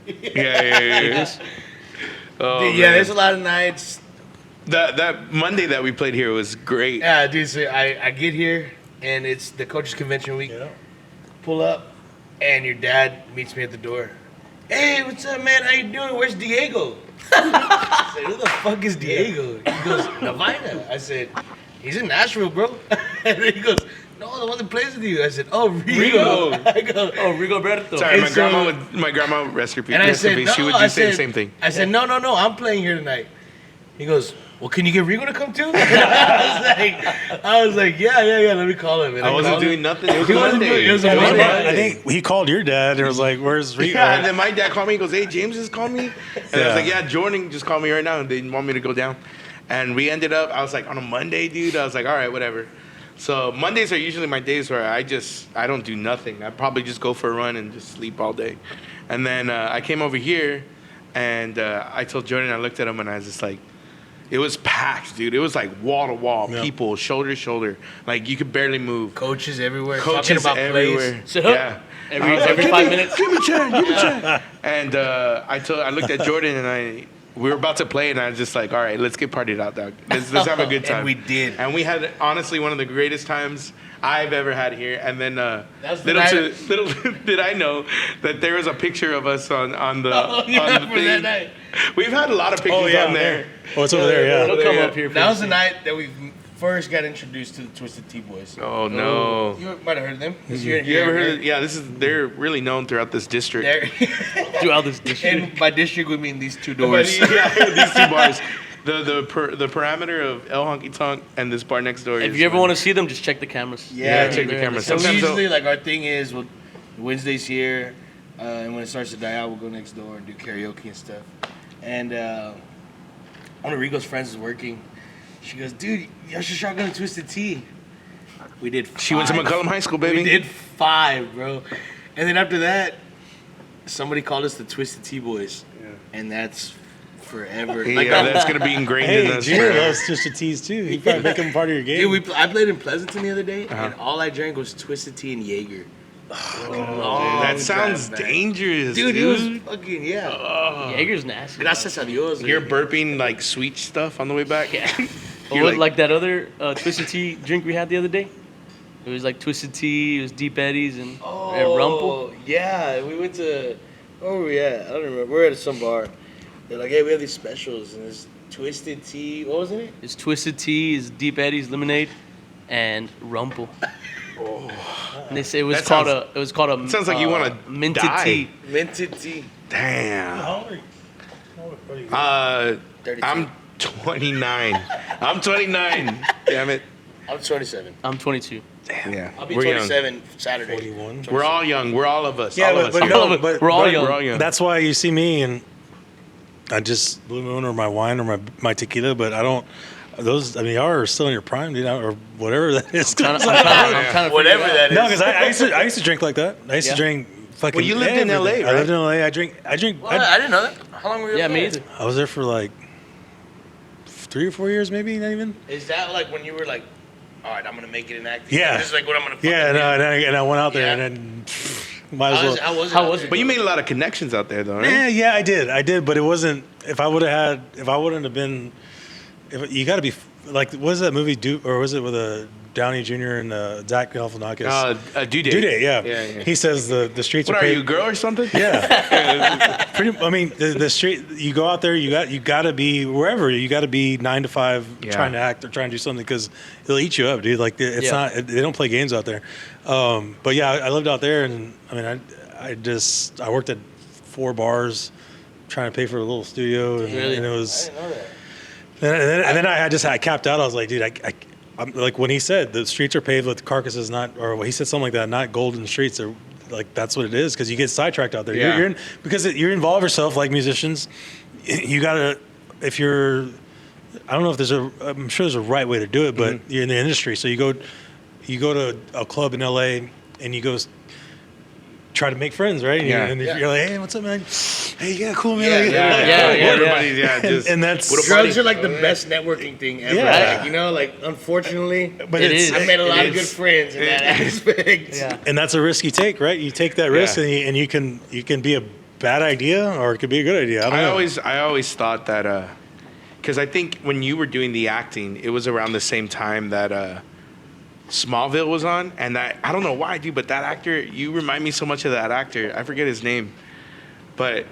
Yeah. This? Oh, Dude, yeah, man. there's a lot of nights. That Monday that we played here was great. Yeah, dude. So I get here, and it's the coaches convention week. Yeah. Pull up, and your dad meets me at the door. Hey, what's up, man? How you doing? Where's Diego? I said, who the fuck is Diego? He goes, Navaira. I said, he's in Nashville, bro. And then he goes, no, the one that plays with you. I said, oh, Rigo. Rigo. I go, Oh, Rigo Berto. Sorry, And so- my grandma rest her and I said, no, she would I just say the said- same thing. I said, no, I'm playing here tonight. He goes, well, can you get Rigo to come too? I was like, yeah, let me call him. And I wasn't called him. doing nothing. It was He a wasn't Monday. doing- it was a I Monday. think he called your dad and was like, "Where's Rigo?" Yeah, and then my dad called me. He goes, "Hey, James just called me," and I Yeah. was like, "Yeah, Jordan just called me right now, and they want me to go down." And we ended up. I was like, on a Monday, dude. I was like, all right, whatever. So Mondays are usually my days where I don't do nothing. I probably just go for a run and just sleep all day. And then I came over here, and I told Jordan. I looked at him, and I was just like, it was packed, dude. It was like wall to wall, Yeah. people, shoulder to shoulder. Like you could barely move. Coaches everywhere. Coaches talking about everywhere. plays. So, Yeah. Every, I was like, every "Give 5 me- minutes. Give me a check. And I looked at Jordan, and we were about to play, and I was just like, all right, let's get partied out, dog. Let's have a good time. And we did. And we had honestly one of the greatest times I've ever had here. And then was the little did I know that there was a picture of us on the Oh, yeah, on the for that thing. night. We've had a lot of pictures on there. Oh, it's over there. Yeah. It'll come up here. That was the night that we first got introduced to the Twisted Tea Boys. Oh no. You might have heard of them. You ever heard of, yeah, they're really known throughout this district. throughout this district. And by district we mean these two But doors. yeah, these two bars. The parameter of El Honky Tonk and this bar next door. If you ever want to see them, just check the cameras. Yeah, check the cameras. So Sometimes usually, like our thing is, Wednesdays here, and when it starts to die out, we'll go next door and do karaoke and stuff. And one of Rigo's friends is working. She goes, dude, y'all should start going to Twisted Tea. We did 5. She went to McCullum High School, baby. We did 5, bro. And then after that, somebody called us the Twisted Tea Boys. And that's forever. Yeah, that's gonna be ingrained in Hey, us. Junior forever. loves Twisted Teas too. You probably make him part of your game. Dude, I played in Pleasanton the other day, and all I drank was Twisted Tea and Jaeger. That sounds dangerous, Dude, dude. it was fucking, yeah. Jaeger's nasty. Gracias a Dios. You're burping like sweet stuff on the way back. Yeah. You're Or like that other Twisted Tea drink we had the other day. It was like Twisted Tea, it was Deep Eddies, and Rumple. Yeah, we went to. Where were we at? I don't remember. We were at some bar. They're like, hey, we have these specials, and it's Twisted Tea. What was it? It's Twisted Tea, it's Deep Eddies, Lemonade, and Rumple. And they say it was called a. Sounds like you want to minted die. tea. Minted tea. Damn. How old are you? 32. I'm 29. I'm 29. Damn it. I'm 27. I'm 22. Damn. Yeah. I'll be We're 27 Saturday. 41. We're all young. We're all of us. Yeah, all of but us. no, here. but We're all but young. We're all young. That's why you see me and I just Blue Moon or my wine or my tequila, but I don't. Those, I mean, y'all are still in your prime, dude, or whatever that is. I'm trying to Whatever figure it out. that is. No, because I used to drink like that. I used to drink fucking. Well, you lived in LA, everything. right? I lived in LA. I drink. What? I didn't know that. How long were you Yeah, up me there? either. I was there for like 3 or 4 years, maybe, not even. Is that like when you were like, all right, I'm going to make it in acting? Yeah. This is like what I'm going to fucking Yeah, do. no, and I went out there Yeah. and then might as well. How was it? But you made a lot of connections out there, though, right? Yeah, I did, but it wasn't. If I wouldn't have been, you got to be like, what is that movie? Or was it with a Downey Jr. and Zach Galifianakis? Due Date. Due Date, yeah. Yeah. He says the streets What are are paved. you, a girl or something? Yeah. I mean, the street. You go out there. You got to be wherever. You got to be 9 to 5, Yeah. trying to act or trying to do something because it'll eat you up, dude. Like it's Yeah. not. They don't play games out there. But yeah, I lived out there, and I mean, I worked at 4 bars, trying to pay for a little studio, and, Really? and it I was. didn't know that. And then I capped out. I was like, dude, I'm like when he said the streets are paved with carcasses, not, or he said something like that, not golden streets. They're like, that's what it is, because you get sidetracked out there. Yeah. You involve yourself like musicians. You gotta, if you're, I don't know if I'm sure there's a right way to do it, but you're in the industry, so you go to a club in LA and you go try to make friends, right? Yeah. And you're like, hey, what's up, man? Hey, yeah, cool, man. Everybody's, just. And that's What a Drugs buddy. are like the best networking thing ever. Yeah. Like, you know, like unfortunately, but It it's, is. I made a lot It of good is. friends in that aspect. Yeah. and that's a risk you take, right? You take that risk, Yeah. and you can be a bad idea, or it could be a good idea. I don't know. I always thought that, because I think when you were doing the acting, it was around the same time that Smallville was on, and I don't know why, dude, but that actor, you remind me so much of that actor. I forget his name, but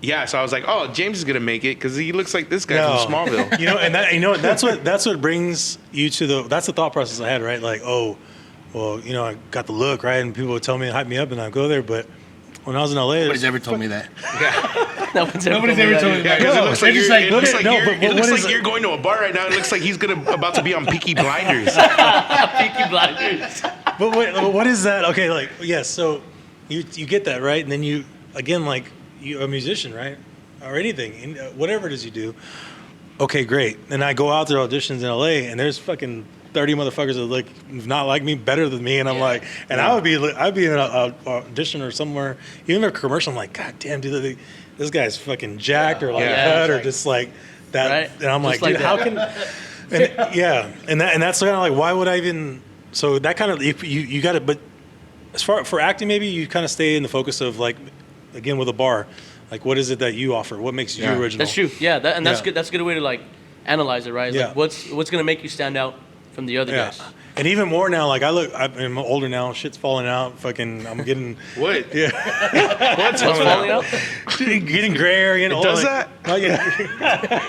yeah. So I was like, oh, James is gonna make it because he looks like this guy from Smallville. That's what brings you to that's the thought process I had, right? Like, oh, well, I got the look, right, and people would tell me, hype me up, and I go there, but when I was in LA, Nobody's ever told me that. Nobody's ever told me Yeah, that. because it No, looks they're like just you're, like, it looks what like, no, you're, but it what looks is like it? you're going to a bar right now. It looks like he's about to be on Peaky Blinders. Peaky Blinders. But what is that? Okay, like, yes, so you get that, right? And then you, again, like, you're a musician, right? Or anything, and whatever it is you do. Okay, great. And I go out to auditions in LA, and there's fucking 30 motherfuckers that look not like me, better than me, and I'm like, and I'd be in an audition or somewhere, even a commercial. I'm like, God damn, dude, this guy's fucking jacked or like that, or just like that. Right? And I'm Just like, dude, like how that. can? And that's kind of like, why would I even? So that kind of you got it, but as far for acting, maybe you kind of stay in the focus of like, again with a bar, like what is it that you offer? What makes you original? That's true. Yeah, that's Yeah. good. That's a good way to like analyze it, right? It's Yeah. Like what's gonna make you stand out from the other guys? And even more now, like I'm older now, shit's falling out. Fucking, I'm getting What? yeah, What's What's falling out? getting grayer, getting older. does like, Not yet.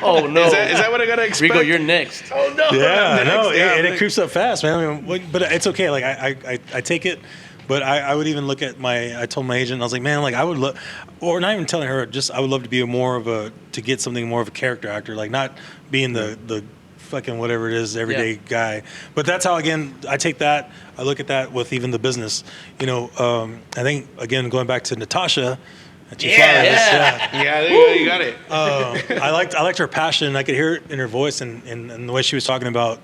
Oh no, Is that what I gotta expect? Rigo, you're next. Oh no! Yeah, I'm no, next. Yeah, and I'm it creeps up fast, man. I mean, but it's okay. Like I take it, but I would even look at I told my agent, I was like, man, like I would love, or not even telling her, just I would love to be to get something more of a character actor, like not being the fucking whatever it is everyday guy. But that's how, again, I take that, I look at that with even the business. I think, again, going back to Natasha. At N Flores, Yeah, there you go, you got it. I liked her passion. I could hear it in her voice and the way she was talking about.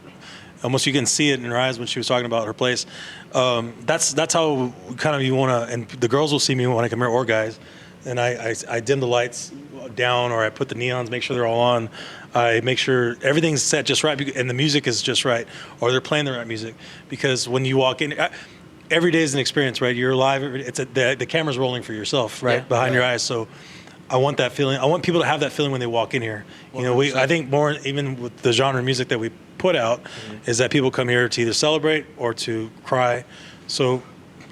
Almost you can see it in her eyes when she was talking about her place. That's how kind of you want to. And the girls will see me when I come here, or guys. And I dim the lights down, or I put the neons, make sure they're all on. I make sure everything's set just right, and the music is just right, or they're playing the right music. Because when you walk in, every day is an experience, right? You're live. The camera's rolling for yourself, right, behind your eyes. So I want that feeling. I want people to have that feeling when they walk in here. You know, I think more even with the genre of music that we put out is that people come here to either celebrate or to cry. So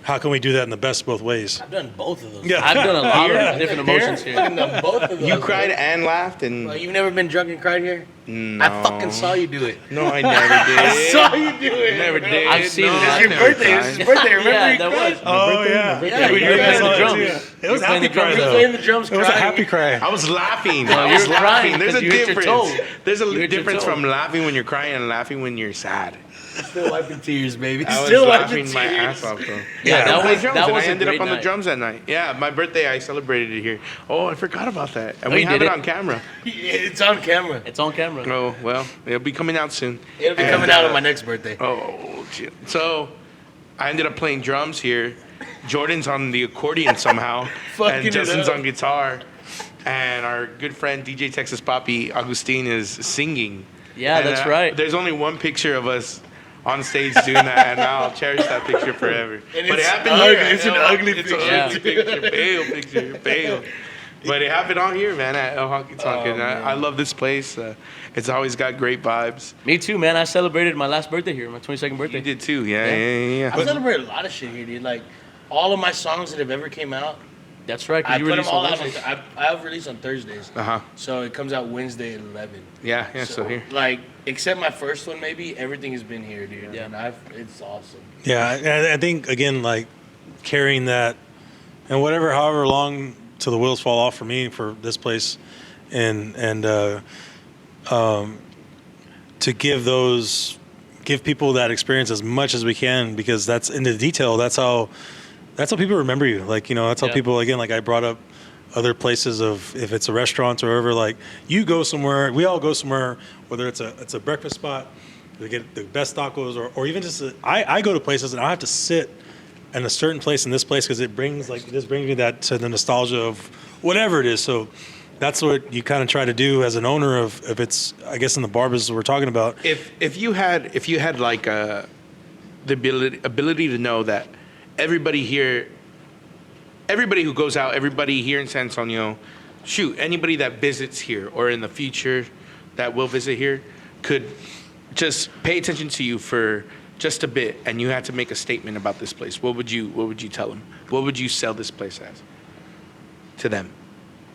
how can we do that in the best of both ways? I've done both of those. Yeah. I've done a lot of different emotions here. I've done both of those. You cried and laughed, and Well, you've never been drunk and cried here? no. I fucking saw you do it. No, I never did. I saw you do it. Never did. I've seen no, it. I It's your never birthday. cried. It's his birthday. Remember Yeah, he that cried? was. Oh yeah, Yeah, you you were were playing the playing drums. It was a happy the cry drums. He was though. playing the drums It was a crying. happy cry. I was laughing. No, I you was were crying laughing. There's a 'cause you hit your difference. toe. There's a You hit your difference toe. from laughing when you're crying and laughing when you're sad. Still wiping tears, baby. I was Still laughing wiping my tears. ass off, though. Yeah, that I played was- drums, that and was I a ended up great on the night. drums that night. Yeah, my birthday, I celebrated it here. Oh, I forgot about that. And Oh, we you have did it it? on camera. It's on camera. It's on camera. Oh, well, it'll be coming out soon. It'll be And, coming out on my next birthday. Oh, shit. So I ended up playing drums here. Jordan's on the accordion somehow. Fucking and it Justin's up. on guitar. And our good friend DJ Texas Poppy Agustin is singing. Yeah, And, that's right. There's only one picture of us on stage doing that, and I'll cherish that picture forever. And But it it's happened ugly. here. It's an ugly It's picture. an ugly picture. Pale picture. Pale. But it happened on here, man, at El Honky Tonk. Oh, And man. I love this place. It's always got great vibes. Me too, man. I celebrated my last birthday here, my 22nd birthday. You did too, yeah. I celebrate a lot of shit here, dude. Like, all of my songs that have ever came out, That's right. 'Cause I you put them released all on out. Wednesdays. I have released on Thursdays. Uh-huh. So it comes out Wednesday at 11. Yeah, so here. Like, except my first one, maybe, everything has been here, dude. Yeah. And it's awesome. Yeah, I think again, like carrying that, and however long till the wheels fall off for me for this place, and to give people that experience as much as we can, because that's in the detail. That's how people remember you. Like, you know, that's how Yeah. people, again, like I brought up other places of, if it's a restaurant or wherever, like you go somewhere, we all go somewhere, whether it's a breakfast spot, to get the best tacos, or even just I go to places and I have to sit in a certain place in this place because it brings me that to the nostalgia of whatever it is. So that's what you kind of try to do as an owner of, if it's, I guess, in the bar business we're talking about. If you had like the ability to know that everybody who goes out, everybody here in San Antonio, anybody that visits here or in the future that will visit here could just pay attention to you for just a bit, and you had to make a statement about this place, what would you tell them? What would you sell this place as to them?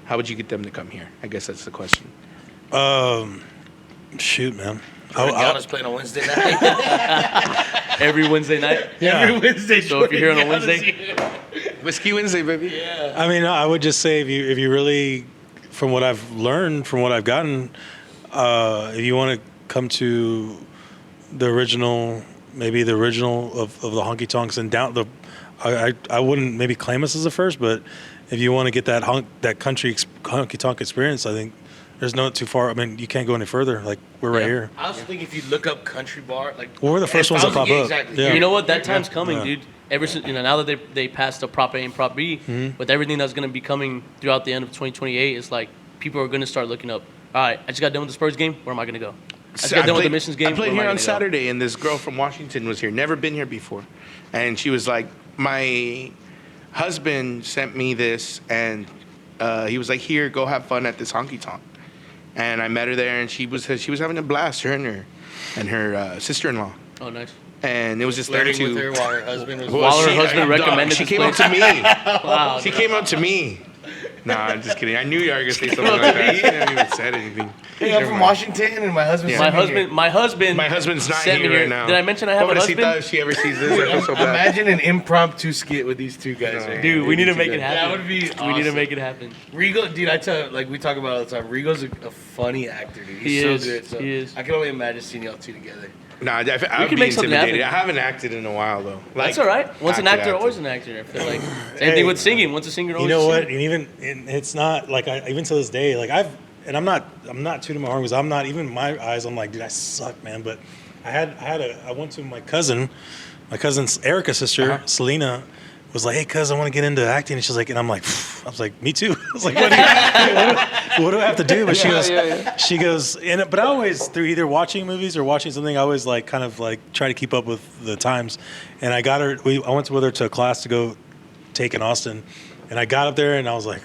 How would you get them to come here? I guess that's the question. Shoot, man. Gauna's playing on Wednesday night. Every Wednesday night. Yeah. Every Wednesday. So if you're here on a Gauna's Wednesday- here. Whiskey Wednesday, baby. Yeah. I mean, I would just say if you really, from what I've learned, from what I've gotten, if you want to come to the original, maybe the original of the Honky Tonks and down the, I wouldn't maybe claim us as the first, but if you want to get that country Honky Tonk experience, I think there's no too far. I mean, you can't go any further. Like, we're right Yeah. here. I also think if you look up country bar, like Well, we're the first ones that pop up. Exactly. Yeah. You know what? That time's coming, Yeah. dude. Ever since, now that they passed the Prop A and Prop B, with everything that's going to be coming throughout the end of 2028, it's like people are going to start looking up. All right, I just got done with the Spurs game. Where am I going to go? I just got done with the Missions game. I played where am here on gonna go? Saturday, and this girl from Washington was here. Never been here before, and she was like, "My husband sent me this, and he was like, here, go have fun at this honky tonk." And I met her there, and she was having a blast. Her and her sister-in-law, Oh, nice. and it was just there flirting with her to. while her husband was. Well, While her she- husband dog, recommended She this came up place. to me. Wow. She came up to me. Nah, I'm just kidding. I knew you were gonna say something like that. She never even said anything. Hey, I'm from Washington, and my husband. Yeah. My sent me here. husband. My husband's not sent me here right now. Did I mention I have a Pobrecita, husband? if she ever sees this, I feel so bad. Imagine an impromptu skit with these two guys. Right Dude, here. we need to make it happen. That would be We need to awesome. make it happen. Rigo, dude, I tell like we talk about it all the time. Rigo's a funny actor, dude. He's He so is. good. So He is. I can only imagine seeing y'all two together. Nah, I'd can be make something intimidated. I happen. haven't acted in a while though. That's all right. Once an actor, acted. always an actor. I feel like same thing with singing. Once a singer, always You know a what? singer. And it's not like even to this day, like I'm not tooting my horn because I'm not, even in my eyes, I'm like, dude, I suck, man. But I went to my cousin's Erica's sister, Selena, was like, hey, cuz, I want to get into acting. And she's like, and I'm like, I was like, me too. I was like, what do I have to do? But she goes, but I always, through either watching movies or watching something, I always like kind of like try to keep up with the times. And I got her, I went with her to a class to go take in Austin. And I got up there and I was like,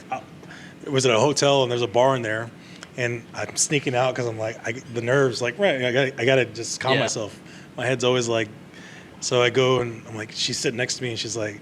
was at a hotel and there's a bar in there, and I'm sneaking out because I'm like, the nerves, like, right, I gotta just calm myself. My head's always like, so I go and I'm like, she's sitting next to me and she's like,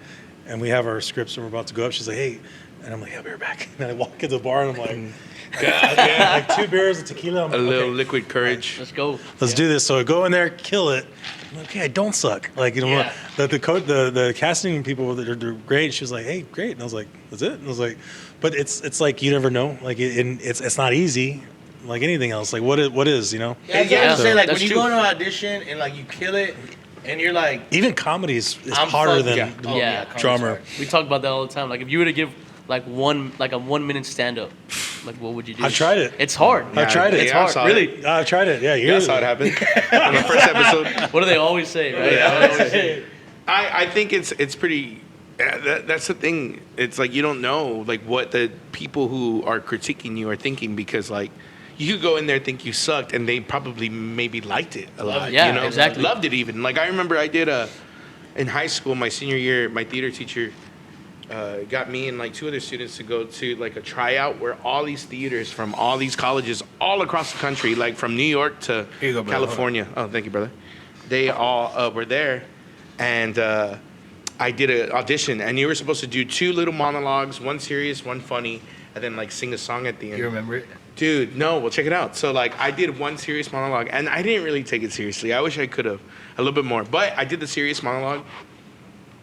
and we have our scripts and we're about to go up. She's like, hey, and I'm like, I'll be right back. And I walk into the bar and I'm like, like 2 beers of tequila. I'm A like, little liquid courage. Let's go. let's do this. So I go in there, kill it. I'm like, okay, I don't suck. Like, you know, the casting people, they're great. She was like, hey, great. And I was like, that's it? And I was like, but it's like, you never know. Like, it's not easy like anything else. Like, what is, you know? Yeah, I was gonna say, like, when that's you true. go to an audition and, like, you kill it, and you're like, Even comedy is I'm harder fucked. than Yeah. comedy's drummer. hard. We talk about that all the time. Like if you were to give like a 1 minute stand up, like what would you do? I've tried it. It's hard. I've tried it. It's Yeah, I hard. saw Really. I've tried it. Yeah, That's how it happened on the first episode. What do they always say, right? Yeah. They always say. I think it's pretty. That's the thing. It's like you don't know like what the people who are critiquing you are thinking because like you could go in there think you sucked and they probably maybe liked it a lot. Yeah, you know? exactly. Loved it even. Like I remember I did in high school my senior year my theater teacher got me and like 2 other students to go to like a tryout where all these theaters from all these colleges all across the country like from New York to Here you go, brother. California. Oh, thank you, brother. They all were there. And I did an audition, and you were supposed to do 2 little monologues, 1 serious, 1 funny, and then like sing a song at the end. You remember it? Dude, no, well check it out. So like I did 1 serious monologue, and I didn't really take it seriously. I wish I could have a little bit more, but I did the serious monologue,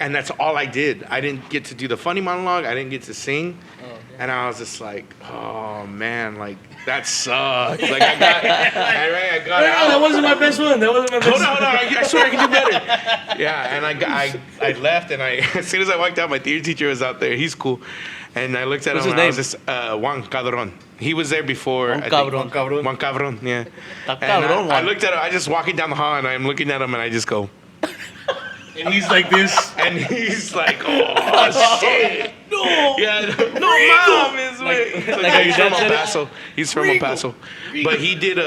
and that's all I did. I didn't get to do the funny monologue. I didn't get to sing, and I was just like, oh man, like that sucks. Like I got out. that wasn't my best one. That wasn't my best Hold on. I swear I can do better. Yeah, and I left, and as soon as I walked out, my theater teacher was out there. He's cool. And I looked at What's him, his and I name? was just, Juan Cabron. He was there before. Juan I think. Cabron. Juan Cabron, yeah. Está And cabrón, I Juan. looked at him, I just walking down the hall, and I'm looking at him, and I just go, And he's like this. and he's like, oh, shit. No. Yeah, no, mom is with. like how your He's dad from El said it? Paso. He's from El Paso. But he did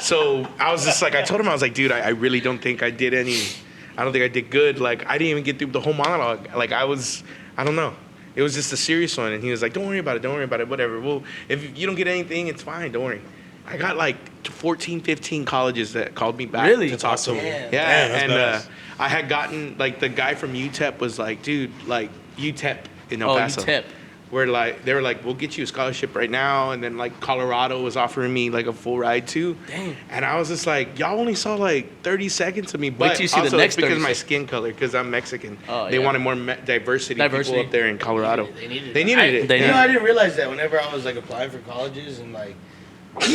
so I was just like, I told him, I was like, dude, I really don't think I did I don't think I did good. Like, I didn't even get through the whole monologue. Like, I don't know. It was just a serious one. And he was like, don't worry about it, whatever. Well, if you don't get anything, it's fine, don't worry. I got like 14, 15 colleges that called me back Really? to talk to them. Damn. Yeah, Damn, and that's badass. I had gotten, like, the guy from UTEP was like, dude, like, UTEP in El Oh, Paso. UTEP. Where like they were like, we'll get you a scholarship right now, and then like Colorado was offering me like a full ride too. Dang. And I was just like, y'all only saw like 30 seconds of me, but till you see the also next it's because 30 of my seconds. skin color, because I'm Mexican. Oh, they yeah. wanted more diversity people up there in Colorado. They needed it. They needed it. They You know, did. I didn't realize that whenever I was like applying for colleges and like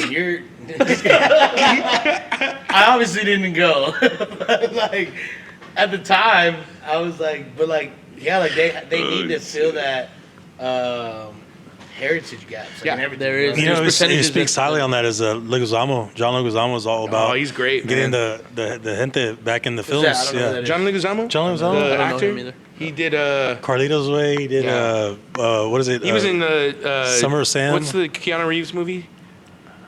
you're, I obviously didn't go, but like at the time I was like, but like yeah, like they need to fill that heritage gaps. Like, Yeah, and everything. there is. You know, There's he percentages speaks that- highly on that is Leguizamo. John Leguizamo is all about he's great, getting man. the gente back in the Who's that? I films. don't know who Yeah. that is. John Leguizamo? John Leguizamo? The I don't know actor? him either. He did Carlito's Way. He did, Yeah. what is it? he was in the Summer of Sam. What's the Keanu Reeves movie?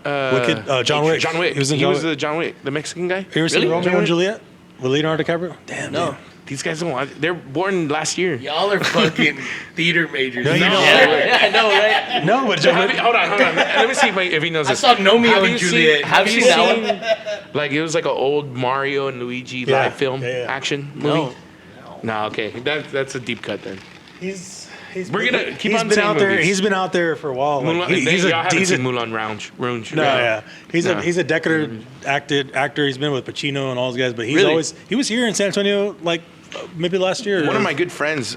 Wicked. John Wick. John Wick. He was in he John was Wick. the John Wick, the Mexican guy. You ever seen Really? Romeo John and Wick? Juliet with Leonardo DiCaprio? Damn. No. dude. These guys don't. They're born last year. Y'all are fucking theater majors. No, you know- Yeah, I know, right? No, but John Wick. Hold on. Let me see if he knows I this. saw Romeo Have and you Juliet. Seen, have Have you you seen seen? Like it was like an old Mario and Luigi Yeah, live film yeah. action movie. No. No, okay, that's a deep cut then. He's We're gonna keep he's on been saying out there. movies. He's been out there for a while. Like, Mulan, he's y'all haven't he's seen a Moulin Rouge. no, yeah. He's No. a decorated actor. He's been with Pacino and all those guys, but he's Really? he was here in San Antonio like maybe last year. One of my good friends,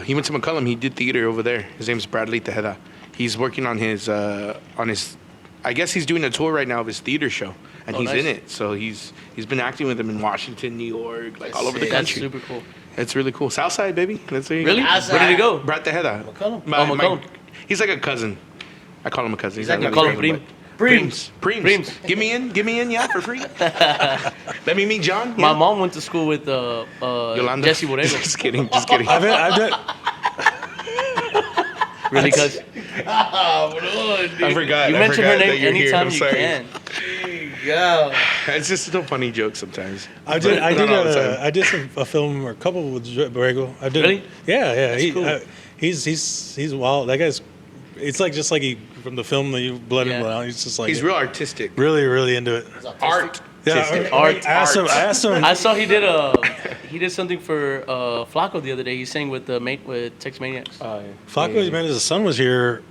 he went to McCullum. He did theater over there. His name's Bradley Tejeda. He's working on his. I guess he's doing a tour right now of his theater show, and Oh, he's nice. in it. So he's been acting with them in Washington, New York, like all over the sick. That's country. super cool. It's really cool. Southside, baby. That's where you Really? go. Outside. Where did he go? Brad Tejeda. McCullum. McCullum. He's like a cousin. I call him a cousin. He's like not a really cousin. cousin, Preems. but- Preems. Give me in, yeah, for free. Let me meet John. My yeah. mom went to school with Yolanda. Jesse Borrego. Just kidding. Just kidding. I've done, Really, cuz Oh, bro, dude. I forgot. you I mention forgot her that name you're here. anytime I'm you sorry. can. Yo. It's just a funny joke sometimes. I did Not all the time. I did a film or a couple with Borrego. I did. Really? Yeah. That's cool. He's wild. That guy's It's like just like he from the film that you Blood and Blood. He's just like He's real artistic. really, really into it. Art. Yeah, Art. I asked him. I saw he did something for Flacco the other day. He sang with Texas Maniacs. Flacco, man, his son was here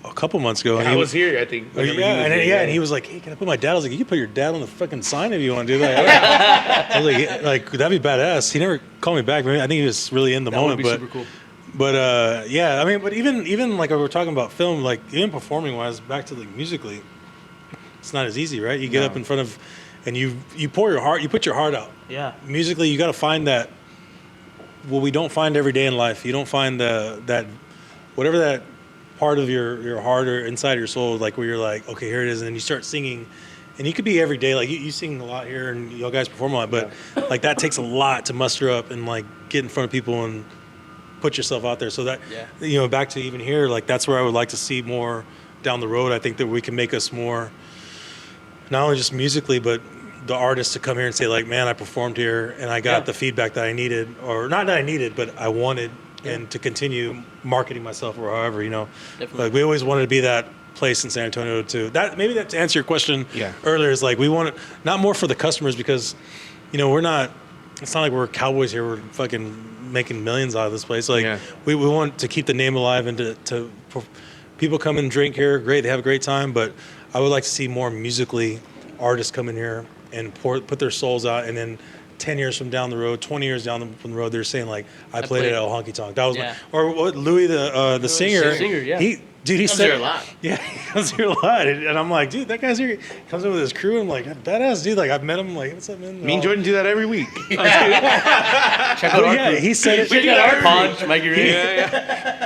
a couple months ago. And I he was here, I think. and he was like, "Hey, can I put my dad?" I was like, "You can put your dad on the fucking sign if you want to do that." I was like, that'd be badass. He never called me back. Maybe I think he was really in the That moment, would be but super cool. but yeah, I mean, but even like we were talking about film, like even performing wise, back to like musically, it's not as easy, right? You get up in front of, and you pour your heart, you put your heart out. Yeah. Musically, you got to find that. Well, we don't find every day in life. You don't find that whatever that part of your heart or inside of your soul, like where you're like, okay, here it is, and then you start singing, and you could be every day. Like you sing a lot here, and y'all guys perform a lot, but like that takes a lot to muster up and like get in front of people and put yourself out there. So that back to even here, like that's where I would like to see more down the road. I think that we can make us more, not only just musically, but the artists to come here and say like, man, I performed here and I got the feedback that I needed, or not that I needed, but I wanted, and to continue marketing myself or however, Definitely. like we always wanted to be that place in San Antonio too. That maybe that to answer your question earlier is like we want it not more for the customers because, we're not. It's not like we're cowboys here. We're fucking making millions out of this place. Like we want to keep the name alive and to people come and drink here. Great, they have a great time. But I would like to see more musically artists come in here and put their souls out, and then 10 years from down the road, 20 years down from the road, they're saying like, I played at El Honky Tonk. That was or what Louis the singer. He comes said here a lot. Yeah, he comes here a lot, and I'm like, dude, that guy's here. He comes in with his crew, and I'm like, badass dude. Like I've met him. Like, what's up, man? Me and Jordan do that every week. Check out our crew. He said it. Check out our Punch, Mikey Ray.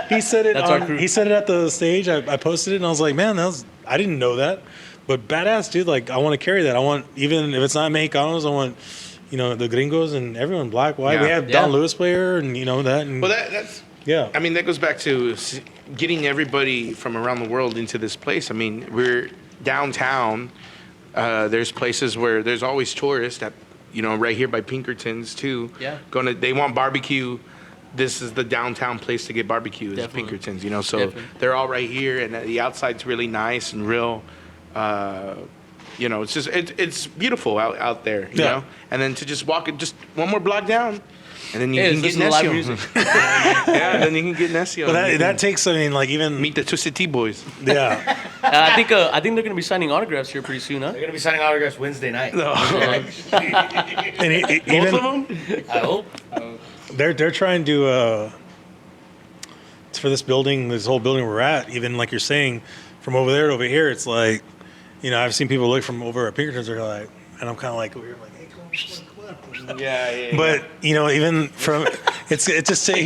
He said it. That's our crew. He said it at the stage. I posted it, and I was like, man, I didn't know that, but badass, dude. Like I want to carry that. I want, even if it's not Mexicanos, I want, the gringos and everyone, black, white. We have Don Lewis player, and that. And, Well, that's. Yeah. I mean, that goes back to getting everybody from around the world into this place. I mean, we're downtown. There's places where there's always tourists that, right here by Pinkerton's too. Yeah. They want barbecue. This is the downtown place to get barbecue is Pinkerton's, So they're all right here, and the outside's really nice and real. It's just it's beautiful out there, you know. And then to just walk it just one more block down. And then you can get live Necio. music. Then you can get Necio. But that takes, like even meet the Twisted Tea Boys. Yeah. I think they're gonna be signing autographs here pretty soon, huh? They're gonna be signing autographs Wednesday night. And Both of them? I hope. They're trying to for this building, this whole building we're at. Even like you're saying, from over there to over here, it's like, I've seen people look from over at Pinkertons. They're like, and I'm kind of like over here, like, hey, come on. Yeah. But even from it's just say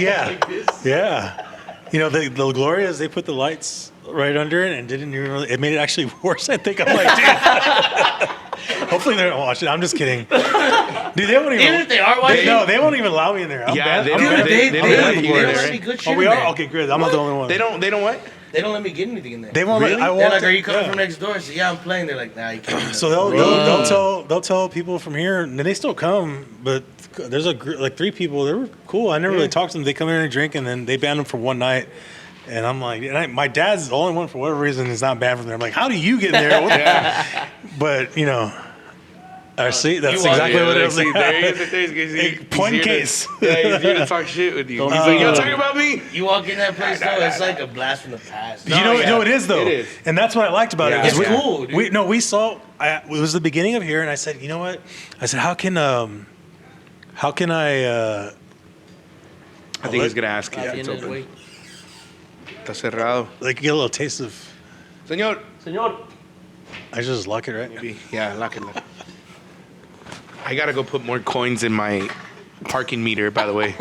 the Glorias, they put the lights right under it and didn't even really, it made it actually worse. I think I'm like, dude. Hopefully they don't watch it. I'm just kidding. Dude, they won't even. Even if they are watching, they won't even allow me in there. They don't let me good shit. Oh, we in are? there. Okay, good. I'm not the only one. They don't what? They don't let me get anything in there. They won't. Really? I They're walked like, "Are you in- coming yeah. from next door?" I said, "Yeah, I'm playing." They're like, "Nah, you can't." So they'll tell people from here, and they still come. But there's like 3 people. They were cool. I never really talked to them. They come in and drink, and then they banned them for one night. And I'm like, my dad's the only one for whatever reason is not banned from there. I'm like, how do you get in there? What But I see. That's exactly what it was. Point in case. He's here to talk shit with you. He's like, "Yo, talking about me." You walk in that place though, it's like a blast from the past. You know it is though. It is. And that's what I liked about it. It's 'cause cool, dude. We saw. It was the beginning of here, and I said, you know what? I said, how can I? I think he's gonna ask you. At the It's end of the open. way. Está cerrado. Like get a little taste of. Señor. I should just lock it, right? Maybe. Yeah, lock it. I gotta go put more coins in my parking meter, by the way.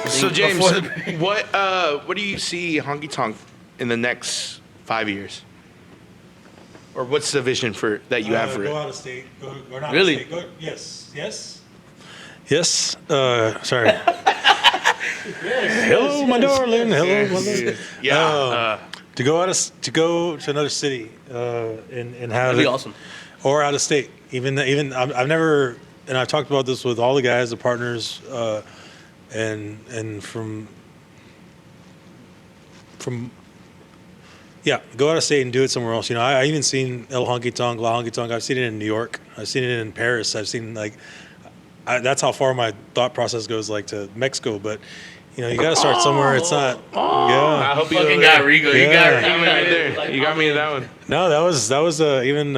So James, what do you see Honky Tonk in the next 5 years? Or what's the vision for that you have for Go it? out of state. Or not Really? Out of state. Yes. Sorry. Hello, my darling. Hello, my darling. Yeah. To go to another city and have That'd be it, awesome. or out of state. Even I've never, and I've talked about this with all the guys, the partners, and from yeah, go out of state and do it somewhere else. You know, I even seen El Honky Tonk, La Honky Tonk. I've seen it in New York. I've seen it in Paris. I've seen that's how far my thought process goes, like to Mexico. But you know, you got to start somewhere. It's not. Yeah. I hope you Fucking got Rigo. You Yeah. got Rigo right there. You got me in that one. No, that was even.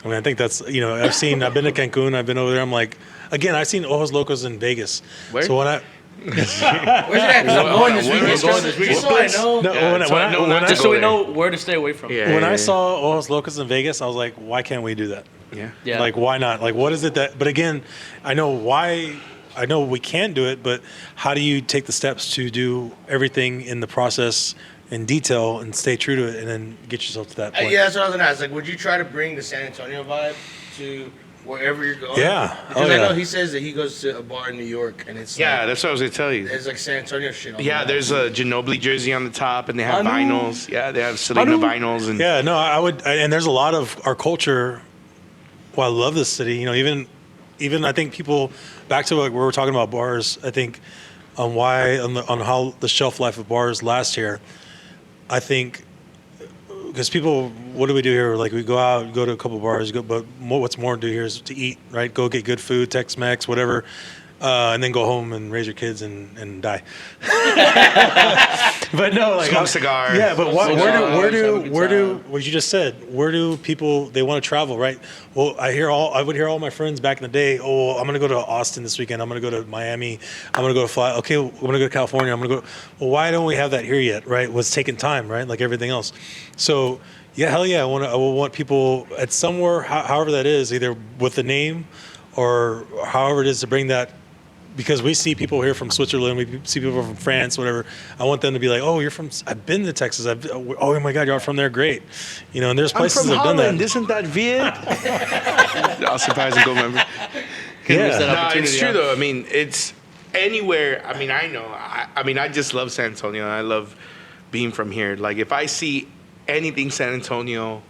I mean, I think that's, you know, I've been to Cancun. I've been over there. I'm like, again, I've seen Ojos Locos in Vegas. Where? So when I Where's it at? 'Cause I'm going this weekend. Where's going this weekend? Just so I know. no, Yeah, when I- so when I I- know when not I- to Just so go we there. know where to stay away from. Yeah. when I saw Ojos Locos in Vegas, I was like, why can't we do that? Yeah. Yeah. Like, why not? Like, what is it that? But again, I know why. I know we can do it, but how do you take the steps to do everything in the process in detail and stay true to it, and then get yourself to that point? Yeah, that's what I was gonna ask. Like, would you try to bring the San Antonio vibe to wherever you're going? Yeah. Because Oh, I know yeah. he says that he goes to a bar in New York and it's Yeah, like, that's what I was gonna tell you. there's like San Antonio shit on Yeah, the there's a Ginobili jersey on the top, and they have I know. vinyls. Yeah, they have Selena vinyls, and Yeah, no, I would, and there's a lot of our culture. Well, I love this city. You know, even I think people back to like where we're talking about bars. I think on how the shelf life of bars last here. I think because people, what do we do here? Like we go out, go to a couple bars, but what's more to do here is to eat, right? Go get good food, Tex-Mex, whatever. And then go home and raise your kids and die. But no, like Smoke cigars. Yeah, but Smoke cigars, have a good where do time. what you just said? Where do people they want to travel, right? Well, I would hear all my friends back in the day. Oh, I'm gonna go to Austin this weekend. I'm gonna go to Miami. I'm gonna go to fly. Okay, I'm gonna go to California. I'm gonna go. Well, why don't we have that here yet? Right? Well, it's taking time, right? Like everything else. So yeah, hell yeah, I will want people at somewhere, however that is, either with the name or however it is to bring that. Because we see people here from Switzerland, we see people from France, whatever. I want them to be like, "Oh, you're from? I've been to Texas. Oh my God, you're from there. Great." You know, and there's I'm places from that have done Holland. that. Isn't that weird? I'll surprise and go member. Yeah. that No, opportunity, it's true yeah. though. I mean, it's anywhere. I mean, I know. I mean, I just love San Antonio. I love being from here. Like, if I see anything San Antonio,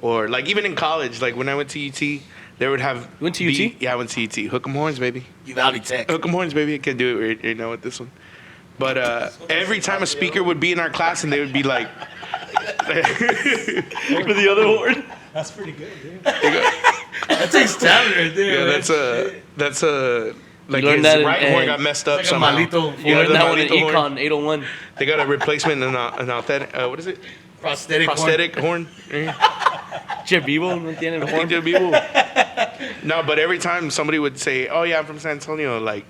or like even in college, like when I went to UT, they would have. You went to UT? Yeah, I went to UT. Hook 'em horns, baby. Uvalde Tech. Hook 'em horns, baby. I can do it right now with this one. But every time a speaker would be in our class and they would be like, for the other horn. That's pretty good, dude. That takes talent right there. Yeah, that's a like learned his that in- right horn and- got messed up It's like a somehow. malito Yeah, Learned the that one in malito horn. Econ 801. They got a replacement and an authentic. What is it? prosthetic horn. Horn. Che vivo, no tiene el horn. Horn. No, but every time somebody would say, "Oh yeah, I'm from San Antonio," like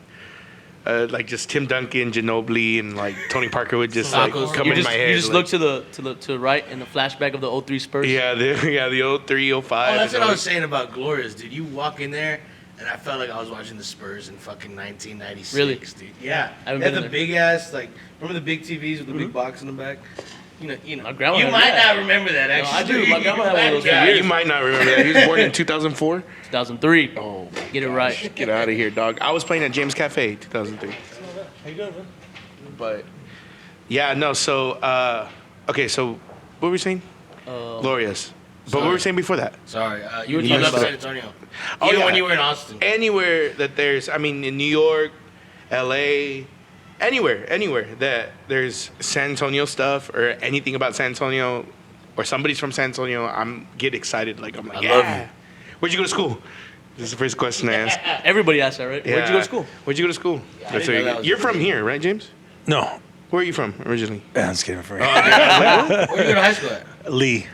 just Tim Duncan, Ginobili, and like Tony Parker would just like Tacos. come You in just, my head. you just like, look to the right in the flashback of the 03 Spurs. Yeah, the 03, 05. Oh, that's and what I all was saying about Glorious, dude. You walk in there, and I felt like I was watching the Spurs in fucking 1996, Really? dude. Yeah. I haven't They had been the there. big ass, like, remember the big TVs with the big box in the back? You know. My grandma You had might that. not remember that, actually. I do. My grandma had one of those for Yeah, years. you might not remember that. He was born in 2004. 2003. Oh, Get it right. get out of here, dog. I was playing at James Cafe 2003. How you doing, man? But yeah, no. So okay, so what were we saying? Glorious. But what were we saying before that? Sorry. You were You talking left about- San Antonio. Oh, Even yeah. when you were in Austin. Anywhere that there's, I mean, in New York, LA, anywhere that there's San Antonio stuff or anything about San Antonio, or somebody's from San Antonio, get excited. Like I'm like, I yeah. love you. Where'd you go to school? This is the first question I asked. Everybody asks that, right? Where'd you go to school? Where'd you go to school? I That's didn't know where that was you're a from thing. here, right, James? No, Where are you from originally? I'm just kidding for you. Where did you go to high school at? Lee.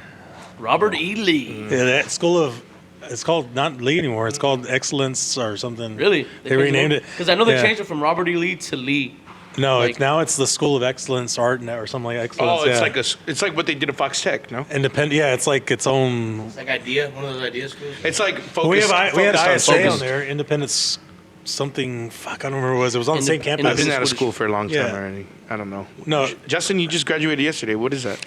Robert E. Lee. Yeah, that school of. It's called not Lee anymore. It's called Excellence or something. Really? They renamed it. Because I know they Yeah. changed it from Robert E. Lee to Lee. No, Like- now it's the School of Excellence Art or something like Excellence. Oh, it's yeah. it's like what they did at Fox Tech, no? Independent. Yeah, it's like its own. It's like Idea, one of those Idea schools. It's like focused. we had focused on ISA on focus. there. Independence something. Fuck, I don't remember what it was. It was on the same Indep- campus. I've been out of School. school for a long time Yeah. already. I don't know. No. Justin, you just graduated yesterday. What is that?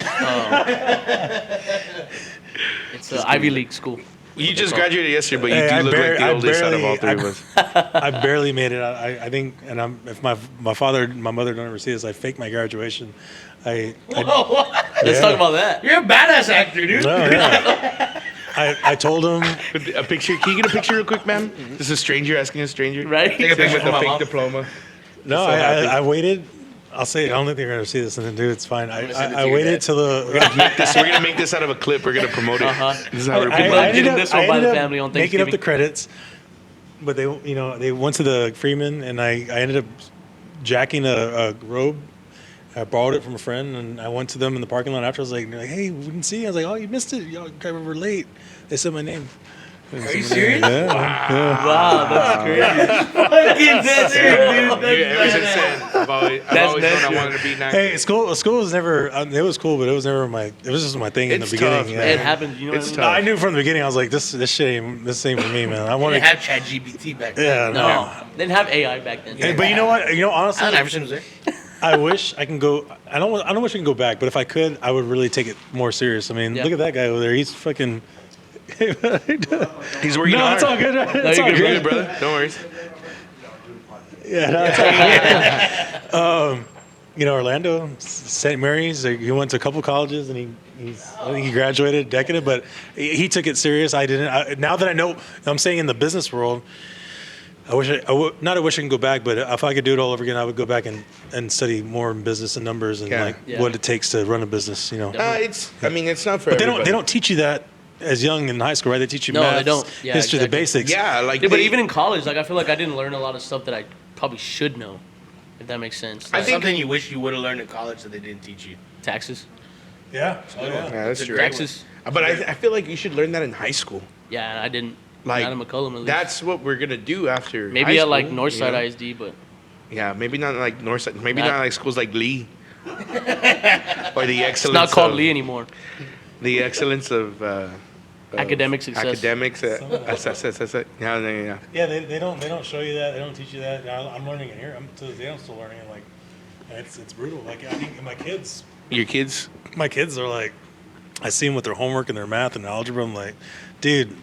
It's an Ivy League school. You just graduated yesterday, but you Hey, do I look bar- like the I oldest out of all barely- three of us. I barely made it. I think, and if my father, my mother don't ever see this, I faked my graduation. I Let's Yeah. talk about that. You're a badass actor, dude. no, yeah. I told him. A picture. Can you get a picture real quick, man? This is a stranger asking a stranger. Right? Take a picture With for a my fake mom. diploma. No, So happy. I waited. I'll say, I don't think they're going to see this, and then, dude, it's fine. gonna send it to I your waited dad. till the. We're gonna make this out of a clip. We're gonna promote it. Uh-huh. This is how we're I- promoting. I- getting this one by ended the up family on making up the Thanksgiving. credits, but they went to the Freeman, and I ended up jacking a robe. I borrowed it from a friend, and I went to them in the parking lot after. I was like, "Hey, we didn't see you." I was like, "Oh, you missed it. Y'all were late." They said my name. Are you serious? Yeah. Wow, that's crazy. Fucking that's it, dude. Yeah, ever since then, I've always known I wanted to be an actor. Hey, school was never. It was cool, but it was never my. It was just my thing in the It's beginning. tough, yeah. man. It happens, you know It's what I tough. mean? I knew from the beginning. I was like, this shit ain't for me, man. I We want didn't to. have ChatGPT back then. Yeah, no. No, they didn't have AI back then. Hey, but you know what? Honestly, Allen Iverson was there. I wish I can go. I don't wish I can go back, but if I could, I would really take it more serious. I mean, Yeah. look at that guy over there. He's fucking. He's working No, hard. it's all good. It's you're all good, You're good. good, brother. Don't worry. Yeah, no, it's all good. Orlando, St. Mary's. He went to a couple colleges, and I think he graduated decadent, but he took it serious. I didn't. Now that I know, I'm saying in the business world, I wish not. I wish I can go back, but if I could do it all over again, I would go back and study more in business and numbers and Yeah. what it takes to run a business. It's not for But everybody. they don't teach you that as young in high school, right? They teach you No, math, they don't. Yeah, history, the exactly. basics. Yeah, like Yeah, but they- even in college, like I feel like I didn't learn a lot of stuff that I probably should know, if that makes sense. I Like, think- Something you wish you would have learned in college that they didn't teach you. taxes, Yeah. Oh, Yeah, that's a true. great taxes. But I feel like you should learn that in high school. Yeah, and I didn't. Like Not in McCollum, at least. that's what we're gonna do after. Maybe high at like school, Northside you know? ISD, but Yeah, maybe not like Northside. Maybe Not- not like schools like Lee. Or the excellence. it's not called of, Lee anymore. The excellence of Academic success. Academics. Yeah. Yeah, they don't show you that. They don't teach you that. I'm learning it here. I'm to this day I'm still learning it. Like, and it's brutal. Like I think my kids are like, I see them with their homework and their math and algebra. I'm like, dude,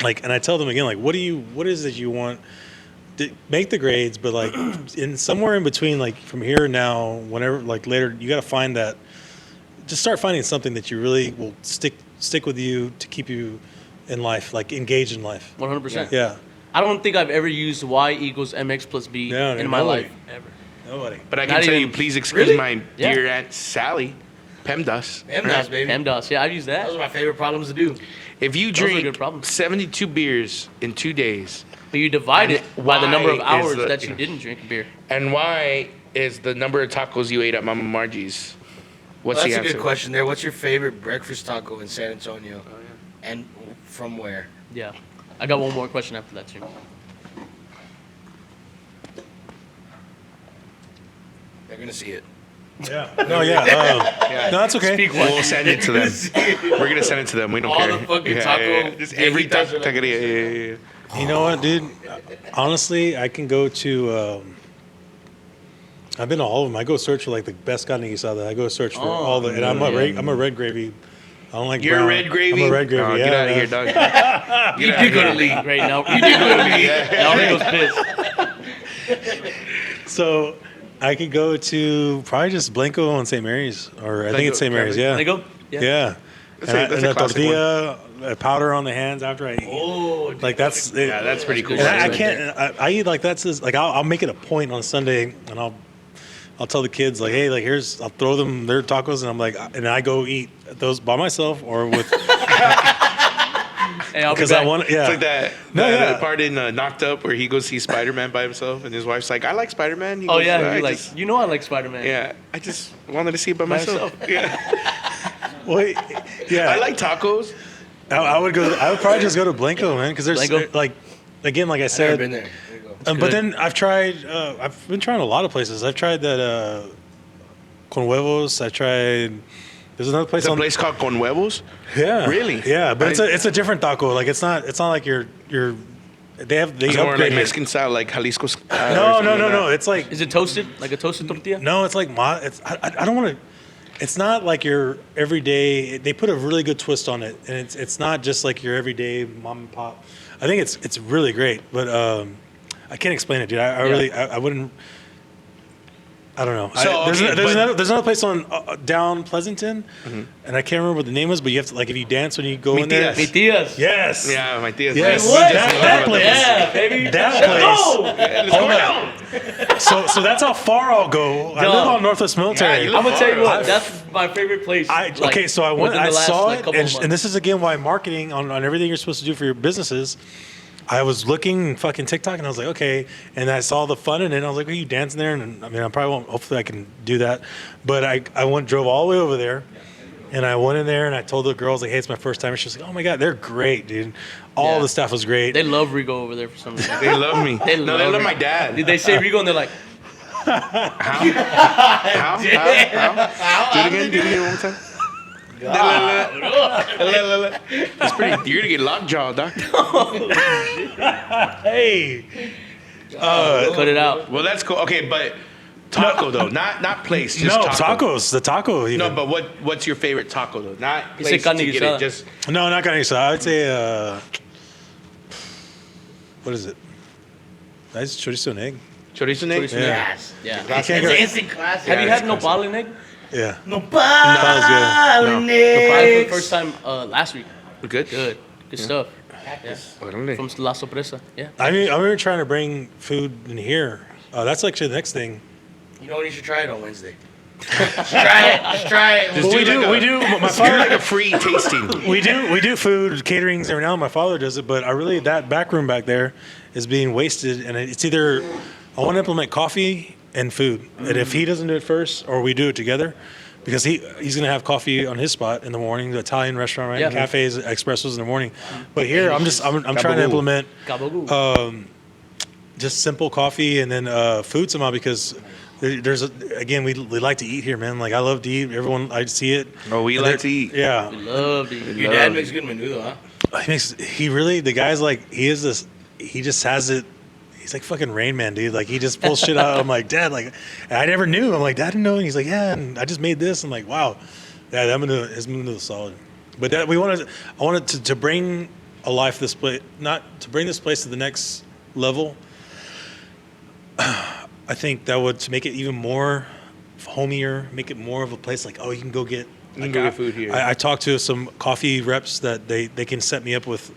like, and I tell them again, like, what is it you want? Make the grades, but like, in somewhere in between, like from here and now, whenever, like later, you got to find that. Just start finding something that you really will stick with you to keep you in life, like engaged in life. 100%. Yeah. I don't think I've ever used Y equals MX plus B No, in my nobody. life ever. Nobody. But I Not can tell you, even- please excuse Really? my Yeah. dear Aunt Sally, PEMDAS. MDOS, baby. PEMDAS, yeah, I've used that. Those are my favorite problems to do. If you Those are good drink problems. 72 beers in 2 days, But you divide it And by the number of why is hours the- that you didn't drink beer. and why is the number of tacos you ate at Mama Margie's? What's Well, that's the a answer? good question there. What's your favorite breakfast taco in San Antonio? And from where? Yeah. I got one more question after that, too. They're going to see it. Yeah. No, yeah. No, that's okay. Speak one. We'll send it to them. We're gonna send it to them. We don't All care. the fucking taco Just every fajitas taco. are like- Yeah. You know what, dude? Honestly, I can go to. I've been to all of them. I go search for like the best carne guisada. I go search for all the, and I'm a red gravy. I don't like You're brown. red gravy. I'm a red gravy. Oh, yeah, get out of man. here, dog. You did go to Lee. Great, now you did go to me. Now Rigo's pissed. So I could go to probably just Blanco and St. Mary's, or I think Blanco, it's St. Mary's. Yeah. Rigo? Yeah. That's And a a classic tortilla, a powder on the hands after I eat. Oh, Like that's Yeah, that's pretty cool. And I Right can't. I eat like that's just, like I'll make it a point on Sunday, and I'll tell the kids like, hey, like I'll throw them their tacos, and I'm like, and I go eat those by myself or with Hey, I'll be because I back. want yeah. It's like that, No, that yeah. part in Knocked Up where he goes see Spider-Man by himself, and his wife's like, "I like Spider-Man." He Oh goes, yeah, "I you're like, just- you know I like Spider-Man. yeah, I just wanted to see it by myself. myself. Yeah, Wait, yeah. I like tacos. I would go. I would probably just go to Blanco, man, because there's Blanco? like, again, like I I've never said. been there. There you go. But good. then I've tried. I've been trying a lot of places. I've tried that con huevos. I tried. There's another place It's a on. place called Con Huevos. Yeah. Really? Yeah, but I- it's a different taco. Like it's not like you're. They It's more like upgraded it. Mexican style, like Jalisco. No. It's like Is it toasted? Like a toasted tortilla? no. It's like I don't want to. It's not like your everyday. They put a really good twist on it, and it's not just like your everyday mom and pop. I think it's really great, but I can't explain it, dude. I really I wouldn't. I don't know. So, There's okay, there's another place on down Pleasanton, and I can't remember what the name was, but you have to like if you dance when you go in there. Mi Tias. Yes. Yeah, my tia's. Yes. What? That place. Yeah, baby. That place. Hold on. So that's how far I'll go. I live on Northwest Military. Yeah, you I'm gonna tell you what. I've- That's my favorite place. Okay, so I went. within I the last, saw like, it, couple months. and this is again why marketing on everything you're supposed to do for your businesses. I was looking fucking TikTok, and I was like, okay, and I saw the fun in it. And I was like, are you dancing there? And I mean, I probably won't. Hopefully, I can do that. But I drove all the way over there, and I went in there, and I told the girls like, hey, it's my first time. And she was like, oh my god, they're great, dude. All the staff was great. They love Rigo over there for some reason. They love me. They They love my Rigo. dad. Did they say Rigo and they're like, How? Do it again one more time. It's pretty. You're gonna get lockjaw, doc. Hey, cut it out. Well, that's cool. Okay, but taco though, not place. Just no taco. tacos. The taco. Even. No, but what's your favorite taco though? Not He said place to carne get guisada. it. Just No, not gonna say. I would say, what is it? Nice chorizo and egg. chorizo and egg. Chorizo. Yeah. Yes. Yeah. You can't It's go. an instant classic. Have you it's had nopal and egg? Yeah. No That was I had it for the first time last week. Good. Good stuff. Órale. From La Sorpresa. Yeah. I mean, I'm even trying to bring food in here. That's actually the next thing. You know what? You should try it on Wednesday. Just try it. Just try it. Just Well, do we do. My Do father, like a free tasting. we do food caterings every now. My father does it, but I really that back room back there is being wasted, and it's either I want to implement coffee and food, and if he doesn't do it first, or we do it together, because he's gonna have coffee on his spot in the morning, the Italian restaurant, right? Yeah. Cafes, espressos in the morning. But here, I'm trying to implement Gabagool. just simple coffee and then food somehow because. Again, we like to eat here, man. Like I love to eat. Everyone, I see it. Oh, we And like they're- to eat. Yeah, Love to eat. Your dad makes good menudo, huh? the guy's like, he is this, he just has it. He's like fucking Rain Man, dude. Like he just pulls shit out. I'm like, Dad, like, I never knew. I'm like, Dad didn't know. And he's like, yeah, and I just made this. I'm like, wow. Yeah, his menu is solid. But that I wanted to bring a life this place, not to bring this place to the next level. I think that would to make it even more homier, make it more of a place like, oh, you can go get food here. I talked to some coffee reps that they can set me up with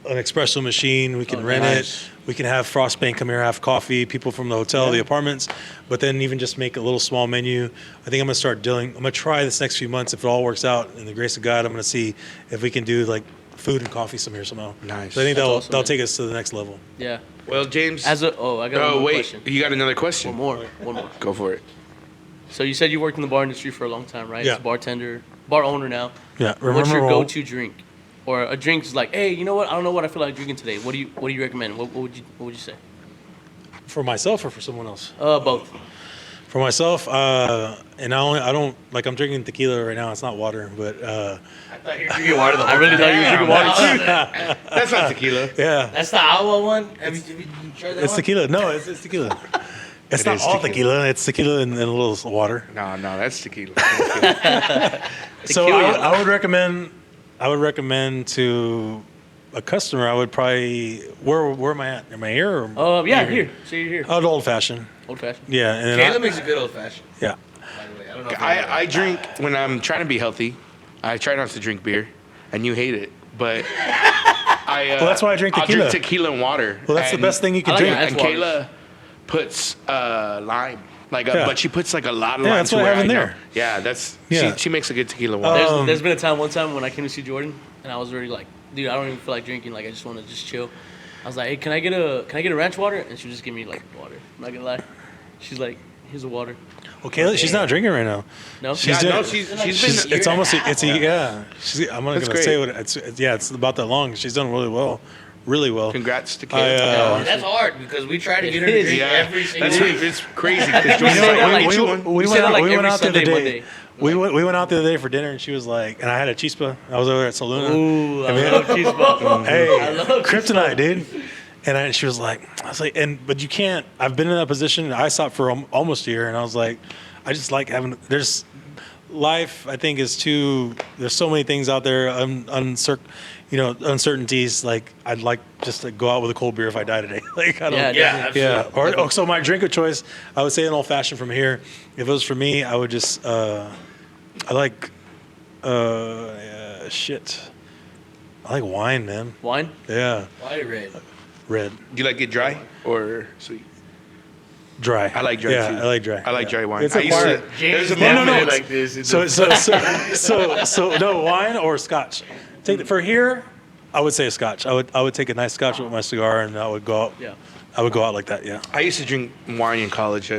an espresso machine. We can rent nice. it. We can have Frostbank come here, have coffee, people from the hotel, the apartments, but then even just make a little small menu. I think I'm going to try this next few months. If it all works out, in the grace of God, I'm going to see if we can do like food and coffee some here somehow. Nice. So I think That's that'll awesome, that'll man. take us to the next level. Yeah. Well, James. I got one more wait. question. You got another question? One more. Go for it. So you said you worked in the bar industry for a long time, right? Yeah. As a bartender, bar owner now. Yeah. What's your roll. go-to drink? Or a drink is like, hey, you know what? I don't know what I feel like drinking today. What do you recommend? What would you say? For myself or for someone else? Both. For myself, and I don't like. I'm drinking tequila right now. It's not water, but I thought you were drinking water the whole I really time. thought you were drinking water too. That's not tequila. yeah, That's the agua one? Have you tried that it's one? tequila. No, it's tequila. It's It not is all tequila. tequila. It's tequila and a little water. No, that's tequila. So Tequila. I would recommend to a customer. I would probably where am I at? Am I here? Or, Yeah, here. So you're here. I'd old fashioned. Old fashioned. Yeah, and then Caleb makes a good old fashioned, yeah. by the way. I don't know if you know that. I drink when I'm trying to be healthy. I try not to drink beer, and you hate it, but Well, that's why I drink I'll tequila. drink tequila and water. Well, that's the and- best thing you can I like drink. that. And That's Kayla puts lime, Yeah. but she puts like a lot of Yeah, lime. that's to what I where have in know- there. Yeah, that's Yeah. she makes a good tequila water. There's been one time when I came to see Jordan, and I was already like, dude, I don't even feel like drinking. Like, I just want to just chill. I was like, hey, can I get a ranch water? And she would just give me like water. I'm not gonna lie. She's like, here's a water. Well, Kayla, she's not drinking right now. No. She's yeah, doing- no, she's been. It's almost it's a yeah. I'm not That's gonna great. say what it's about that long. She's done really well. Congrats to I, Kayla. That's hard because we try to get her to It is. drink yeah, every single that's week. it's crazy. Because You say that like we, two- we, you we say went that out, like we went every out the other Sunday, day. Monday. We went out the other day for dinner, and she was like, and I had a chispa. I was over at Saluna. Ooh, I mean- love cheese balls. Hey, I love kryptonite, dude. And she was like, I was like, but you can't. I've been in that position. I stopped for almost a year, and I was like, I just like having. There's life. I think is too. There's so many things out there. Uncertainties. Like I'd like just to go out with a cold beer if I die today. Like I don't. Yeah, Yeah. So my drink of choice, I would say an old fashioned from here. If it was for me, I would just I like shit. I like wine, man. Wine? Yeah. Why red? Red. Do you like it dry or sweet? Dry. I like dry yeah, too. I like dry. I like dry wine. It's I used acquired. to. James There's a is definitely moment. like this. It's So no wine or scotch. For here, I would say a scotch. I would take a nice scotch with my cigar, and I would go out. Yeah. I would go out like that. Yeah. I used to drink wine in college.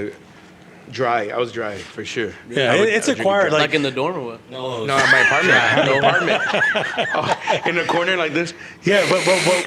Dry. I was dry for sure. Yeah, I would it's drink it acquired. dry. Like in the dorm or what? no, No, in my apartment. I had an apartment. Oh, in a corner like this. Yeah,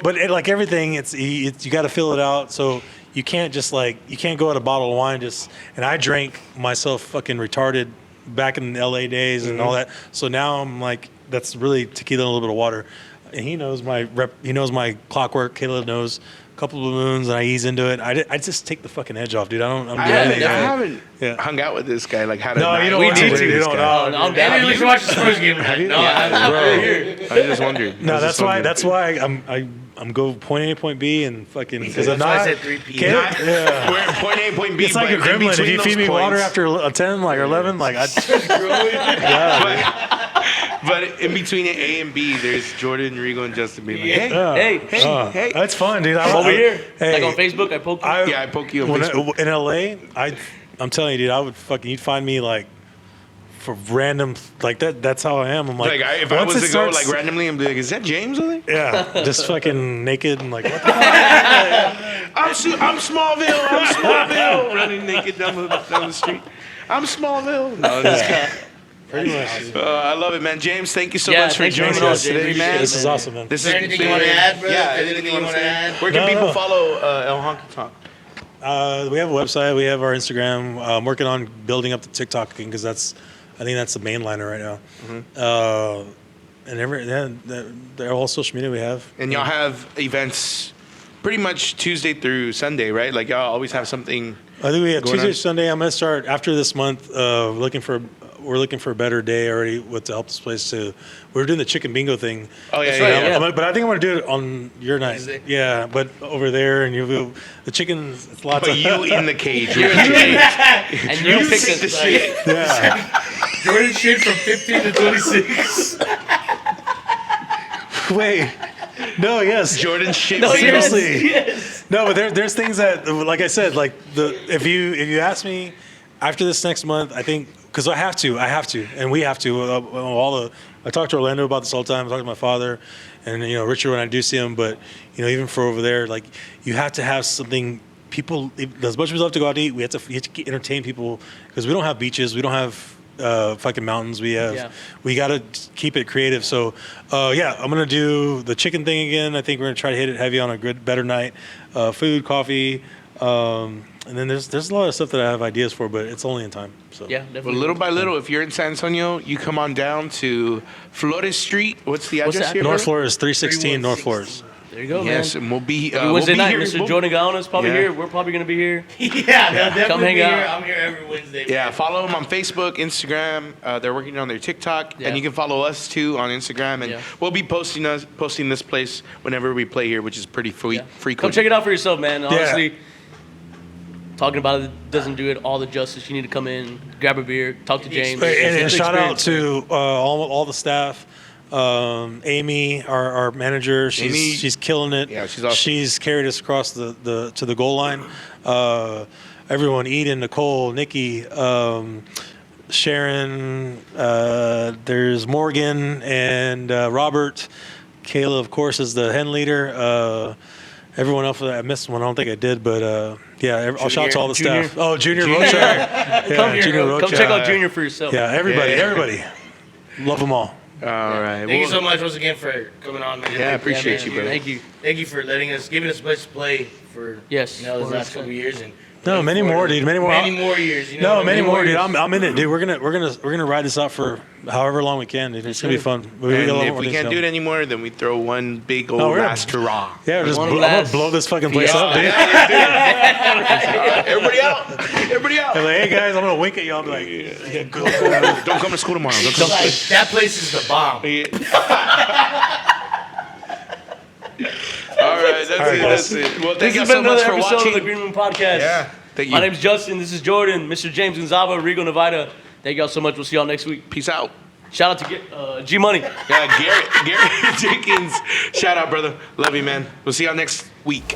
but like everything, you got to fill it out. So you can't just you can't go at a bottle of wine just. And I drank myself fucking retarded back in the LA days and all that. So now I'm like, that's really tequila and a little bit of water. And he knows my clockwork. Caleb knows. Couple of moons and I ease into it. I just take the fucking edge off, dude. I haven't hung out with this guy. Like, how to? No, you don't we want need to. to. You don't know. No, I'm Maybe down. we should watch the Spurs game tonight. No, I'm here. I just wondered. No, I was that's just why. wondering. That's why I'm go point A, point B, and fucking because I'm That's why not. I said 3 p.m. Caleb- yeah. We're at point A, point B. It's like a but in gremlin. If between you those feed me water points- after a 10, like or 11, like I. But in between A and B, there's Jordan, Rigo, and Justin being like, hey, Yeah. hey. That's fun, dude. I'm over here. Hey, Like on Facebook, I poke you. Yeah, I poke you on when Facebook. in LA, I'm telling you, dude, I would fucking you'd find me like for random like that. That's how I am. I'm like, Like, if I once was it to go starts- like randomly and be like, is that James over there? yeah, just fucking naked and like, what the I'm Smallville. I'm Smallville. Running naked down the street. I'm Smallville. No, this pretty much. I love it, man. James, thank you so Yeah, much for thanks for joining coming on, us James. today, man. This is awesome, man. This Is there anything you want to add, brother? Yeah, Anything you want to add? Where can No, people no. follow El Honky Tonk? We have a website. We have our Instagram. I'm working on building up the TikTok thing because I think that's the main liner right now. And they're all social media we have. And y'all have events pretty much Tuesday through Sunday, right? Like y'all always have something. I think we have going Tuesday, on? Sunday. I'm gonna start after this month. We're looking for a better day already. What to help this place to? We're doing the chicken bingo thing. Oh yeah, That's yeah, right, yeah. yeah. But I think I'm gonna do it on your night. Wednesday? Yeah, but over there and the chicken. It's lots But of you in the cage. You're in the cage. And you pick take the the shit. yeah. Jordan shit from 15 to 26. Wait. No. Yes. Jordan shit. No, yes, Seriously. yes. No, but there's things that, like I said, like if you ask me after this next month, I think because I have to, and we have to. I talk to Orlando about this all the time. I talk to my father, and Richard when I do see him. But even for over there, like you have to have something. People, as much as we love to go out to eat, you have to entertain people because we don't have beaches, we don't have fucking mountains. We got to keep it creative. So, I'm gonna do the chicken thing again. I think we're gonna try to hit it heavy on a good, better night. Food, coffee, and then there's a lot of stuff that I have ideas for, but it's only in time. So Yeah, But definitely. little by little, if you're in San Antonio, you come on down to Flores Street. What's the What's address that? here? North bro? Flores, 316 North Flores. There you go, Yes, man. and we'll be Wednesday we'll be night, here. Mr. We'll- Jordan Gauna is probably Yeah. here. We're probably going to be here. Yeah, they'll definitely Come hang be out. here. I'm here every Wednesday. Yeah, man. follow them on Facebook, Instagram. They're working on their TikTok, Yeah. and you can follow us too on Instagram. And Yeah. we'll be posting this place whenever we play here, which is pretty Yeah. frequent. Come check it out for yourself, man. Honestly, talking about it doesn't do it all the justice. You need to come in, grab a beer, talk to James. And It's an shout out experience. to all the staff. Amy, our manager, Amy- she's killing it. Yeah, she's awesome. She's carried us across to the goal line. Everyone, Eden, Nicole, Nikki, Sharon. There's Morgan and Robert. Kayla, of course, is the hen leader. Everyone else, I missed one. I don't think I did, but I'll shout out to all the Junior. staff. Oh, Junior Rocha. Yeah, Come here, Junior bro. Come Rocha. check out Junior for yourself. Yeah, everybody, Yeah. everybody. Love them all. All right. Thank you so much once again for coming on, man. Yeah, I appreciate man. you, bro. Thank you. Thank you for giving us much play for Yes, these last couple of years and No, many more, dude. Many more. Many more years. No, many more, dude. years. I'm in it, dude. We're gonna ride this out for however long we can, dude. It's gonna be fun. And got a lot if more we things can't do coming. it anymore, then we throw one big old No, we're gonna- last hurrah. Yeah, I'm One gonna last- blow this fucking place Yeah. up, dude. Everybody out! Everybody out! I'm like, hey guys, I'm gonna wink at y'all. I'll be like, Don't come to school tomorrow. Don't It's come like, that place is the bomb. All All right, that's it. Well, thank This you has so been much another for episode watching. of the Green Room Podcast. Yeah, thank you. My name's Justin. This is Jordan, Mr. James Gonzaba, Rigo Navaira. Thank y'all so much. We'll see y'all next week. Peace out. Shout out to G Money. Yeah, Gary Dickens. Shout out, brother. Love you, man. We'll see y'all next week.